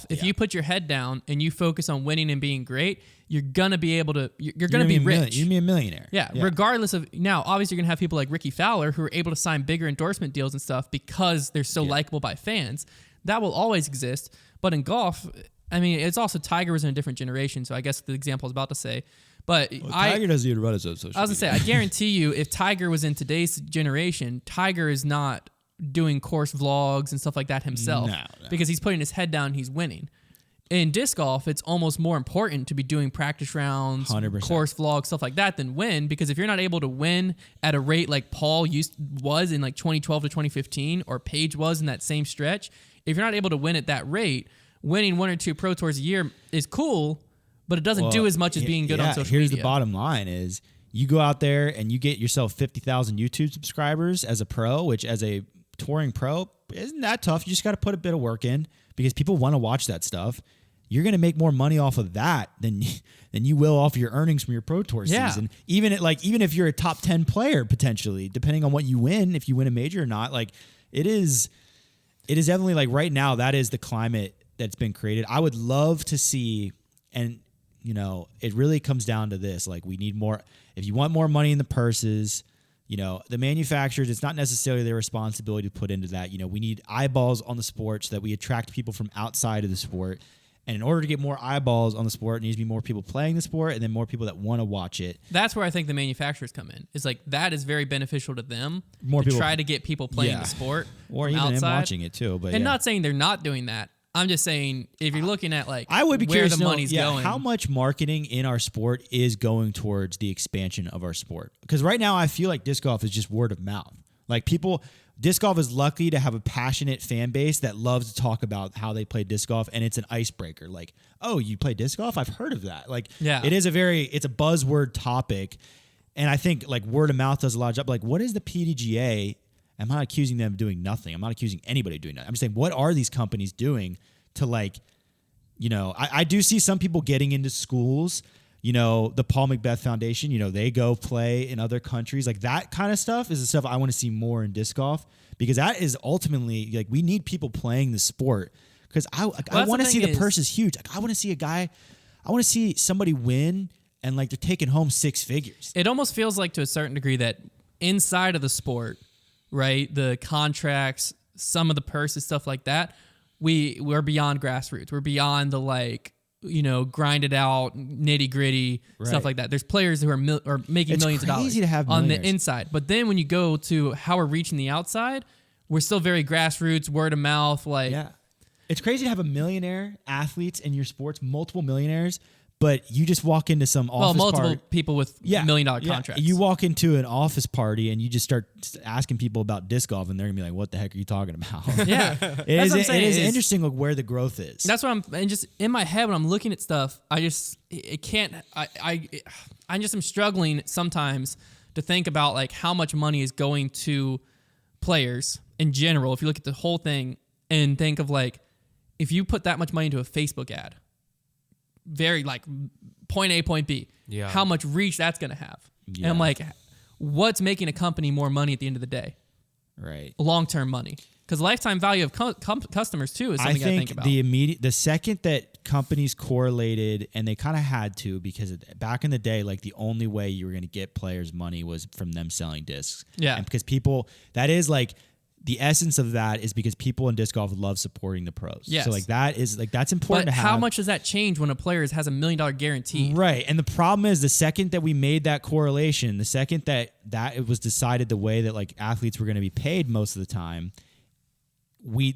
If you put your head down and you focus on winning and being great, you're gonna be able to. You're gonna be rich. You're gonna be a millionaire. Yeah. Regardless of now, obviously you're gonna have people like Ricky Fowler who are able to sign bigger endorsement deals and stuff because they're so likable by fans. That will always exist. But in golf, I mean, it's also Tiger was in a different generation. So I guess the example I was about to say. But Tiger doesn't even run his own social media. I was gonna say, I guarantee you, if Tiger was in today's generation, Tiger is not doing course vlogs and stuff like that himself because he's putting his head down, he's winning. In disc golf, it's almost more important to be doing practice rounds, 100%. Course vlogs, stuff like that than win, because if you're not able to win at a rate like Paul was in like 2012 to 2015 or Paige was in that same stretch, if you're not able to win at that rate, winning 1 or 2 Pro Tours a year is cool, but it doesn't do as much as being good on social media. Here's the bottom line is you go out there and you get yourself 50,000 YouTube subscribers as a pro, which as a touring pro isn't that tough. You just got to put a bit of work in because people want to watch that stuff. You're going to make more money off of that than you will off your earnings from your Pro Tour season. Even if you're a top 10 player potentially, depending on what you win, if you win a major or not, like it is definitely like right now that is the climate that's been created. I would love to see, and it really comes down to this, like we need more. If you want more money in the purses, the manufacturers, it's not necessarily their responsibility to put into that. We need eyeballs on the sport so that we attract people from outside of the sport. And in order to get more eyeballs on the sport, there needs to be more people playing the sport and then more people that want to watch it. That's where I think the manufacturers come in. It's like that is very beneficial to them more to try to get people playing the sport. Or even outside. Watching it too. But not saying they're not doing that. I'm just saying if you're looking at like I would be where curious the money's going. How much marketing in our sport is going towards the expansion of our sport? Because right now I feel like disc golf is just word of mouth. Like disc golf is lucky to have a passionate fan base that loves to talk about how they play disc golf, and it's an icebreaker. Like, oh, you play disc golf? I've heard of that. Like, it's a buzzword topic, and I think like word of mouth does a lot of job. Like, what is the PDGA? I'm not accusing them of doing nothing. I'm not accusing anybody of doing that. I'm just saying, what are these companies doing to like, I do see some people getting into schools. The Paul Macbeth Foundation, they go play in other countries. Like that kind of stuff is the stuff I want to see more in disc golf because that is ultimately like we need people playing the sport because I want to see the purse is huge. Like I want to see somebody win and like they're taking home 6 figures. It almost feels like to a certain degree that inside of the sport, right, the contracts, some of the purses, stuff like that, we're beyond grassroots. We're beyond the like, grinded out, nitty gritty stuff like that. There's players who are making millions of dollars to have on the inside. But then when you go to how we're reaching the outside, we're still very grassroots, word of mouth. Like, it's crazy to have a millionaire athletes in your sports, multiple millionaires. But you just walk into some office multiple people with $1 million contracts. You walk into an office party and you just start asking people about disc golf, and they're gonna be like, "What the heck are you talking about?" It is interesting like where the growth is. That's what and just in my head when I'm looking at stuff, I am struggling sometimes to think about like how much money is going to players in general. If you look at the whole thing and think of like, if you put that much money into a Facebook ad, very like point A, point B, how much reach that's going to have. Yeah. And I'm like, what's making a company more money at the end of the day? Right. Long-term money. Because lifetime value of customers too is something I think about. The second that companies correlated, and they kind of had to, because back in the day, like the only way you were going to get players money was from them selling discs. Yeah. And because people, that is like the essence of that is because people in disc golf love supporting the pros. Yes. So like that is like, that's important to have. How much does that change when a player has $1 million guarantee? Right. And the problem is the second that we made that correlation, the second that it was decided the way that like athletes were going to be paid most of the time,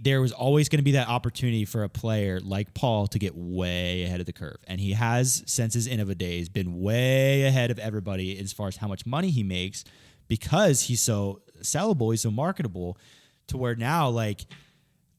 there was always going to be that opportunity for a player like Paul to get way ahead of the curve. And he has, since his Innova days, been way ahead of everybody as far as how much money he makes because he's so sellable, he's so marketable, to where now like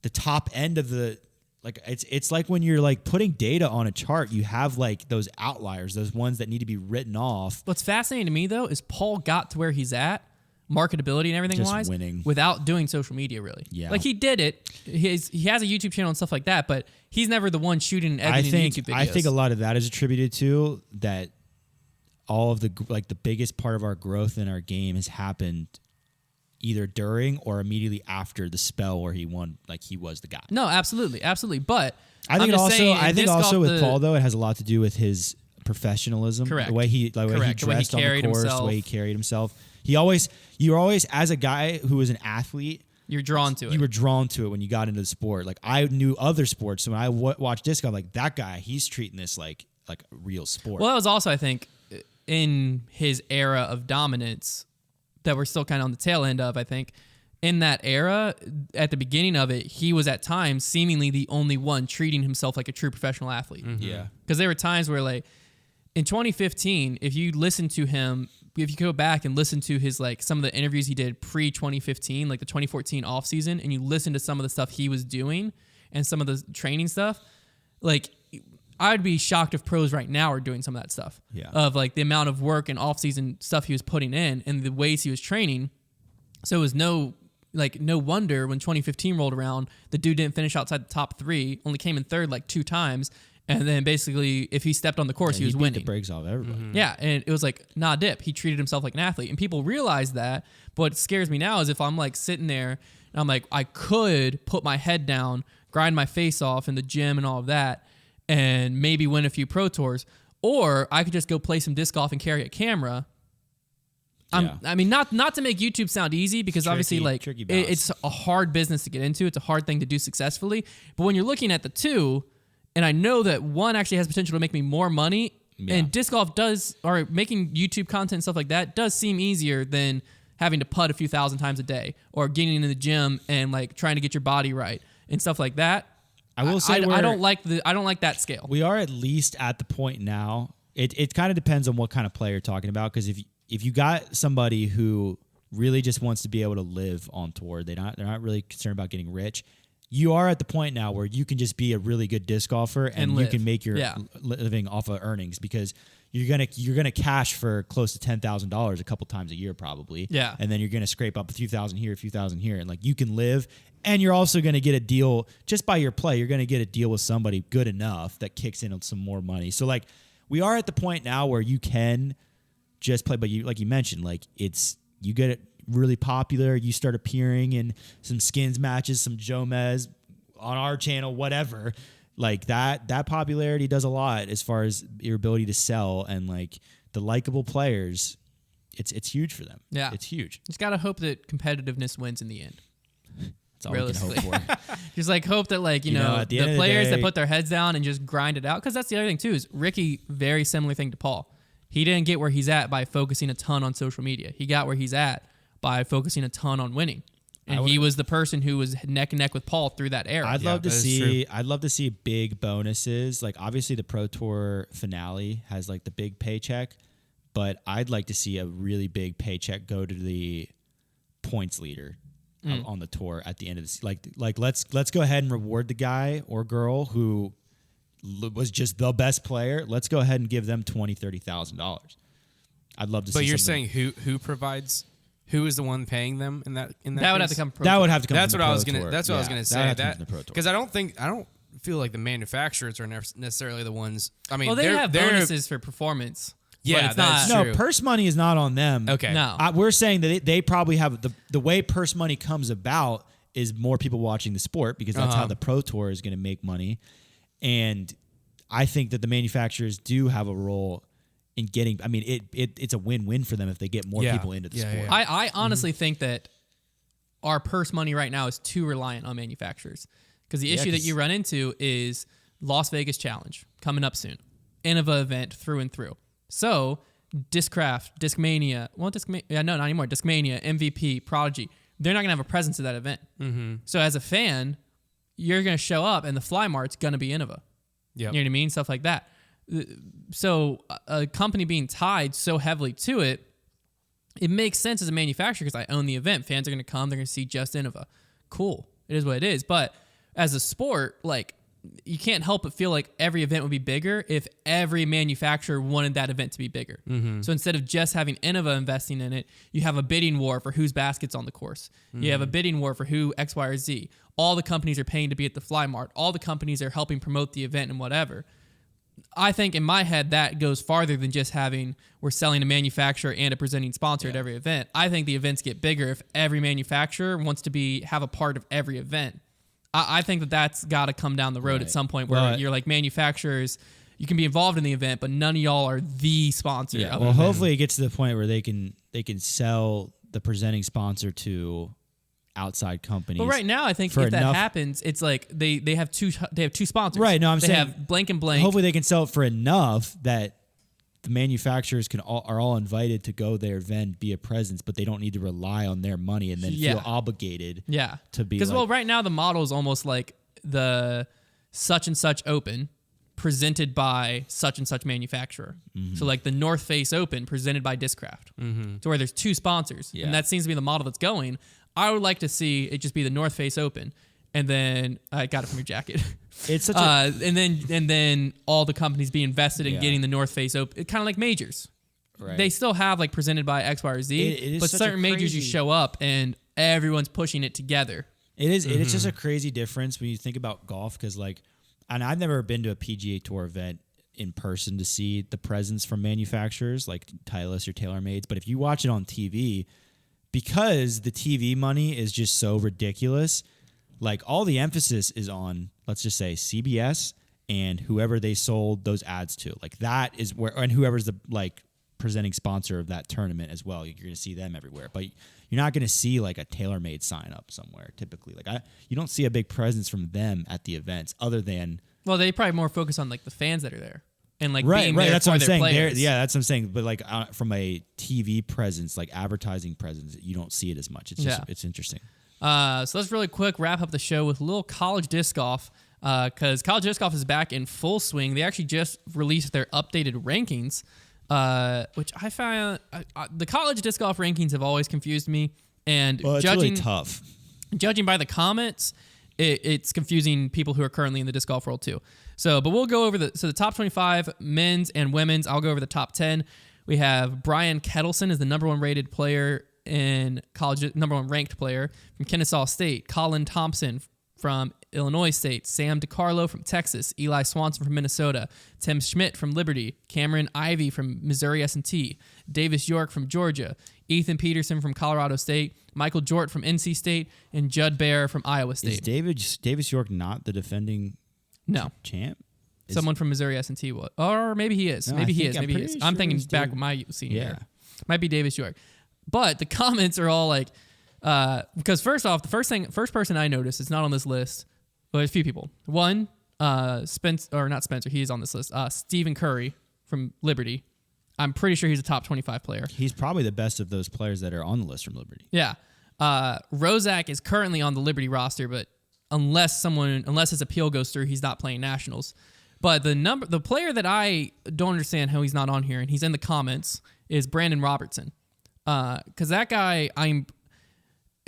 the top end of the, like it's like when you're like putting data on a chart, you have like those outliers, those ones that need to be written off. What's fascinating to me though is Paul got to where he's at, marketability and everything just wise, winning without doing social media really. Yeah. Like he did it. He has a YouTube channel and stuff like that, but he's never the one shooting and editing YouTube videos. I think a lot of that is attributed to that all of the like the biggest part of our growth in our game has happened either during or immediately after the spell where he won, like he was the guy. No, absolutely. But I think also with Paul though, it has a lot to do with his professionalism. Correct. The way he dressed on the course, the way he carried himself. You were always, as a guy who was an athlete, you're drawn to it. You were drawn to it when you got into the sport. Like I knew other sports, so when I watched disc, I'm like, that guy, he's treating this like a real sport. Well, that was also, I think, in his era of dominance that we're still kind of on the tail end of. I think in that era, at the beginning of it, he was at times seemingly the only one treating himself like a true professional athlete. Mm-hmm. Yeah, because there were times where like in 2015, if you listen to him. If you go back and listen to his like some of the interviews he did pre-2015, like the 2014 off season, and you listen to some of the stuff he was doing and some of the training stuff, like I'd be shocked if pros right now are doing some of that stuff. Yeah. Of like the amount of work and off season stuff he was putting in and the ways he was training. So it was no wonder when 2015 rolled around, the dude didn't finish outside the top 3, only came in third like 2 times. And then basically, if he stepped on the course, he was winning. Beat the brakes off everybody. Mm-hmm. Yeah, and it was like, nah, dip. He treated himself like an athlete. And people realize that. But what scares me now is if I'm like sitting there, and I'm like, I could put my head down, grind my face off in the gym and all of that, and maybe win a few pro tours. Or I could just go play some disc golf and carry a camera. I mean, not to make YouTube sound easy, because obviously like it's a hard business to get into. It's a hard thing to do successfully. But when you're looking at the two, and I know that one actually has potential to make me more money, and disc golf or making YouTube content and stuff like that does seem easier than having to putt a few thousand times a day or getting in the gym and like trying to get your body right and stuff like that. I will say I don't like that scale. We are at least at the point now. It kind of depends on what kind of player you're talking about, because if you got somebody who really just wants to be able to live on tour, they're not really concerned about getting rich. You are at the point now where you can just be a really good disc golfer and you can make your living off of earnings, because you're gonna cash for close to $10,000 a couple times a year probably. Yeah. And then you're gonna scrape up a few thousand here, and like you can live, and you're also gonna get a deal just by your play. You're gonna get a deal with somebody good enough that kicks in some more money. So like we are at the point now where you can just play, but you, like you mentioned, like you get it really popular, you start appearing in some skins matches, some Jomez on our channel, whatever, like that popularity does a lot as far as your ability to sell, and like the likable players, it's huge for them. Yeah, it's huge. Just gotta hope that competitiveness wins in the end. That's all we can hope for. Just like hope that like you know the players that put their heads down and just grind it out, because that's the other thing too, is Ricky, very similar thing to Paul. He didn't get where he's at by focusing a ton on social media. He got where he's at by focusing a ton on winning. And he was the person who was neck and neck with Paul through that era. I'd love to see big bonuses. Like obviously the Pro Tour finale has like the big paycheck, but I'd like to see a really big paycheck go to the points leader on the tour at the end of this. Like let's go ahead and reward the guy or girl who was just the best player. Let's go ahead and give them $20,000-$30,000. I'd love to see. But you're saying who provides? Who is the one paying them in that? That would have to come. That would have to come. That's from what the I was Pro gonna. Tour. That's what I was gonna say. That because I don't feel like the manufacturers are necessarily the ones. I mean, well, they have bonuses for performance. Yeah, it's not. true. No, purse money is not on them. Okay. No. We're saying that they probably have the way purse money comes about is more people watching the sport because that's how the Pro Tour is going to make money. And I think that the manufacturers do have a role in getting. I mean, it's a win-win for them if they get more people into the sport. Yeah. I honestly think that our purse money right now is too reliant on manufacturers because the issue that you run into is Las Vegas Challenge coming up soon, Innova event through and through. So Discraft, Discmania, not anymore. Discmania, MVP, Prodigy, they're not gonna have a presence at that event. Mm-hmm. So as a fan, you're gonna show up and the fly mart's gonna be Innova. Yep. You know what I mean? Stuff like that. So a company being tied so heavily to it, it makes sense as a manufacturer because I own the event. Fans are going to come. They're going to see just Innova. Cool. It is what it is. But as a sport, like you can't help but feel like every event would be bigger if every manufacturer wanted that event to be bigger. Mm-hmm. So instead of just having Innova investing in it, you have a bidding war for whose basket's on the course. Mm-hmm. You have a bidding war for who X, Y, or Z. All the companies are paying to be at the Fly Mart. All the companies are helping promote the event and whatever. I think in my head that goes farther than just having we're selling a manufacturer and a presenting sponsor at every event. I think the events get bigger if every manufacturer wants to have a part of every event. I think that's got to come down the road at some point where you're like manufacturers, you can be involved in the event, but none of y'all are the sponsor. Yeah. Well, hopefully it gets to the point where they can sell the presenting sponsor to outside companies. But right now, I think if that happens, it's like they have two sponsors. Right. No, they have blank and blank. Hopefully they can sell it for enough that the manufacturers are all invited to go there, then be a presence, but they don't need to rely on their money and then feel obligated. Yeah. To be because right now the model is almost like the such and such Open presented by such and such manufacturer. Mm-hmm. So like the North Face Open presented by Discraft. Mm-hmm. To where there's two sponsors, and that seems to be the model that's going. I would like to see it just be the North Face Open, and then I got it from your jacket. It's such and then all the companies be invested in getting the North Face Open, kind of like majors. Right. They still have like presented by X, Y, or Z, but certain majors you show up and everyone's pushing it together. It is. Mm-hmm. It is just a crazy difference when you think about golf because and I've never been to a PGA Tour event in person to see the presence from manufacturers like Titleist or TaylorMades, but if you watch it on TV. Because the TV money is just so ridiculous, like all the emphasis is on, let's just say CBS and whoever they sold those ads to. Like that is where, and whoever's the like presenting sponsor of that tournament as well. You're going to see them everywhere, but you're not going to see like a TaylorMade sign up somewhere typically. Like you don't see a big presence from them at the events other than. Well, they probably more focus on like the fans that are there. And like right. Being there That's for what I'm their saying. Players. That's what I'm saying. But like from a TV presence, like advertising presence, you don't see it as much. It's just it's interesting. So let's really quick wrap up the show with a little college disc golf because college disc golf is back in full swing. They actually just released their updated rankings, which I found the college disc golf rankings have always confused me. And it's really tough. Judging by the comments, it's confusing people who are currently in the disc golf world too. So, but we'll go over the top 25 men's and women's. I'll go over the top 10. We have Brian Kettleson is the number 1 rated player in college, number 1 ranked player from Kennesaw State. Colin Thompson from Illinois State. Sam DiCarlo from Texas. Eli Swanson from Minnesota. Tim Schmidt from Liberty. Cameron Ivey from Missouri S&T. Davis York from Georgia. Ethan Peterson from Colorado State. Michael Jort from NC State. And Judd Bear from Iowa State. Is Davis York not the defending champ? Someone from Missouri S&T would. Or maybe he is. No, maybe he is. I'm thinking back with my senior year. Might be Davis York. But the comments are all like, because first off, the first person I noticed is not on this list. Well, there's a few people. One, not Spencer. He is on this list. Stephen Curry from Liberty. I'm pretty sure he's a top 25 player. He's probably the best of those players that are on the list from Liberty. Yeah. Rozak is currently on the Liberty roster, but unless his appeal goes through, he's not playing nationals. But the player that I don't understand how he's not on here, and he's in the comments, is Brandon Robertson. Because that guy,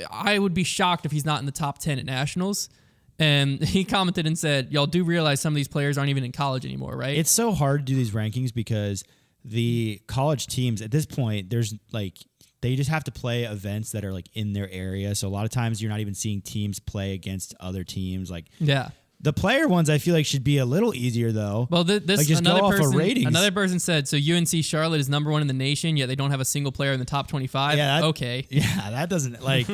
I would be shocked if he's not in the top 10 at nationals. And he commented and said, y'all do realize some of these players aren't even in college anymore, right? It's so hard to do these rankings because the college teams at this point, there's like, they just have to play events that are like in their area. So a lot of times you're not even seeing teams play against other teams. Like, The player ones I feel like should be a little easier though. Well, this like just go off of ratings. Another person said, so UNC Charlotte is number 1 in the nation, yet they don't have a single player in the top 25. Yeah, okay. Yeah, that doesn't like.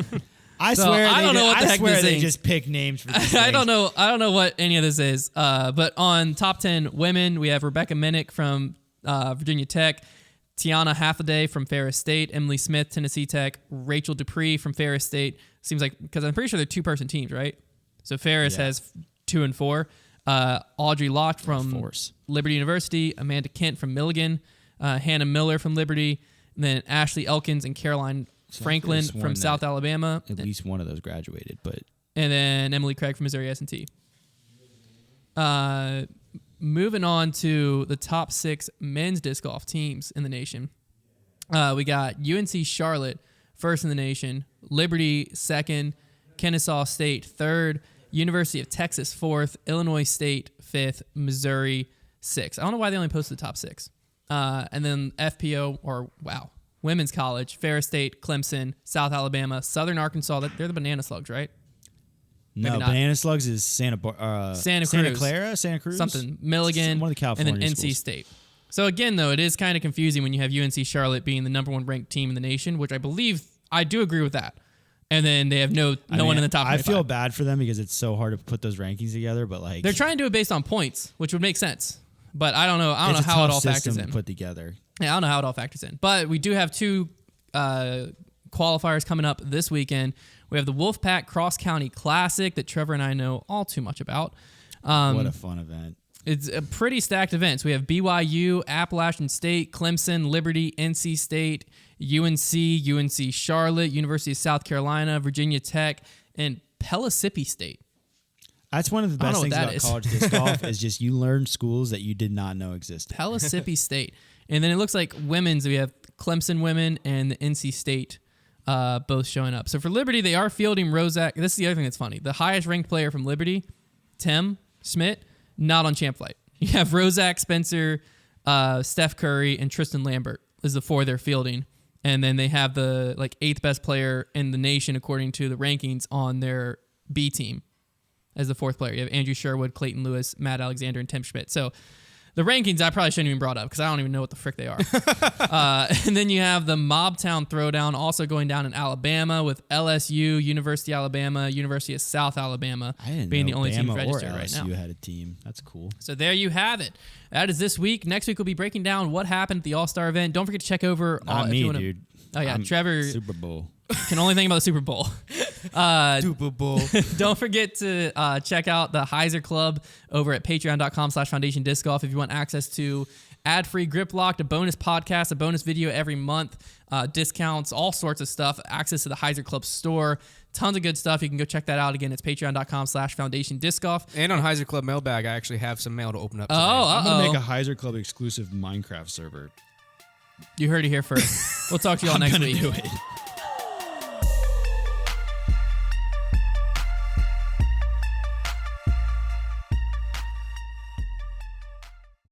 I So, swear. I don't know what the heck this they is. just pick names for these I don't know what any of this is. But on top 10 women, we have Rebecca Minnick from Virginia Tech, Tiana Hathaway from Ferris State, Emily Smith, Tennessee Tech, Rachel Dupree from Ferris State. Seems like, because I'm pretty sure they're 2-person teams, right? So Ferris has 2 and 4. Audrey Locke from Liberty University, Amanda Kent from Milligan, Hannah Miller from Liberty, and then Ashley Elkins and Caroline Franklin from South Alabama. At least one of those graduated, but and then Emily Craig from Missouri S&T. Moving on to the top 6 men's disc golf teams in the nation. We got UNC Charlotte, 1st in the nation, Liberty, 2nd, Kennesaw State, 3rd, University of Texas, 4th, Illinois State, 5th, Missouri, 6th. I don't know why they only posted the top 6. And then FPO, Women's College, Ferris State, Clemson, South Alabama, Southern Arkansas. They're the Banana Slugs, right? No, Banana Slugs is Santa Cruz, something. Milligan, one of the California and then NC State. So again, though, it is kind of confusing when you have UNC Charlotte being the number 1 ranked team in the nation, which I do agree with that. And then they have no one in the top 25. I feel bad for them because it's so hard to put those rankings together, but like they're trying to do it based on points, which would make sense. But I don't know. I don't know how it all factors in. Put together. Yeah, I don't know how it all factors in. But we do have 2 qualifiers coming up this weekend. We have the Wolfpack Cross County Classic that Trevor and I know all too much about. What a fun event. It's a pretty stacked event. So we have BYU, Appalachian State, Clemson, Liberty, NC State, UNC Charlotte, University of South Carolina, Virginia Tech, and Pellissippi State. That's one of the best things about college disc golf is just you learn schools that you did not know existed. Pellissippi State. And then it looks like women's, we have Clemson women and the NC State both showing up. So for Liberty, they are fielding Rozak. This is the other thing that's funny. The highest ranked player from Liberty, Tim Schmidt, not on Champ Flight. You have Rozak, Spencer, Steph Curry, and Tristan Lambert is the 4 they're fielding. And then they have the 8th best player in the nation according to the rankings on their B team as the 4th player. You have Andrew Sherwood, Clayton Lewis, Matt Alexander, and Tim Schmidt. So the rankings I probably shouldn't even brought up because I don't even know what the frick they are. And then you have the Mobtown Throwdown also going down in Alabama with LSU, University of Alabama, University of South Alabama being the only team registered right now. LSU had a team. That's cool. So there you have it. That is this week. Next week we'll be breaking down what happened at the All-Star event. Don't forget to check over. Dude. Oh yeah, Trevor. Super Bowl. Can only think about the Super Bowl. Super Bowl. Don't forget to check out the Heiser Club over at patreon.com/Foundation Disc Golf if you want access to ad-free Grip Locked, a bonus podcast, a bonus video every month, discounts, all sorts of stuff, access to the Heiser Club store. Tons of good stuff. You can go check that out. Again, it's patreon.com/Foundation Disc Golf. And on Heiser Club Mailbag, I actually have some mail to open up. I'm going to make a Heiser Club exclusive Minecraft server. You heard it here first. We'll talk to you all next week. Do it.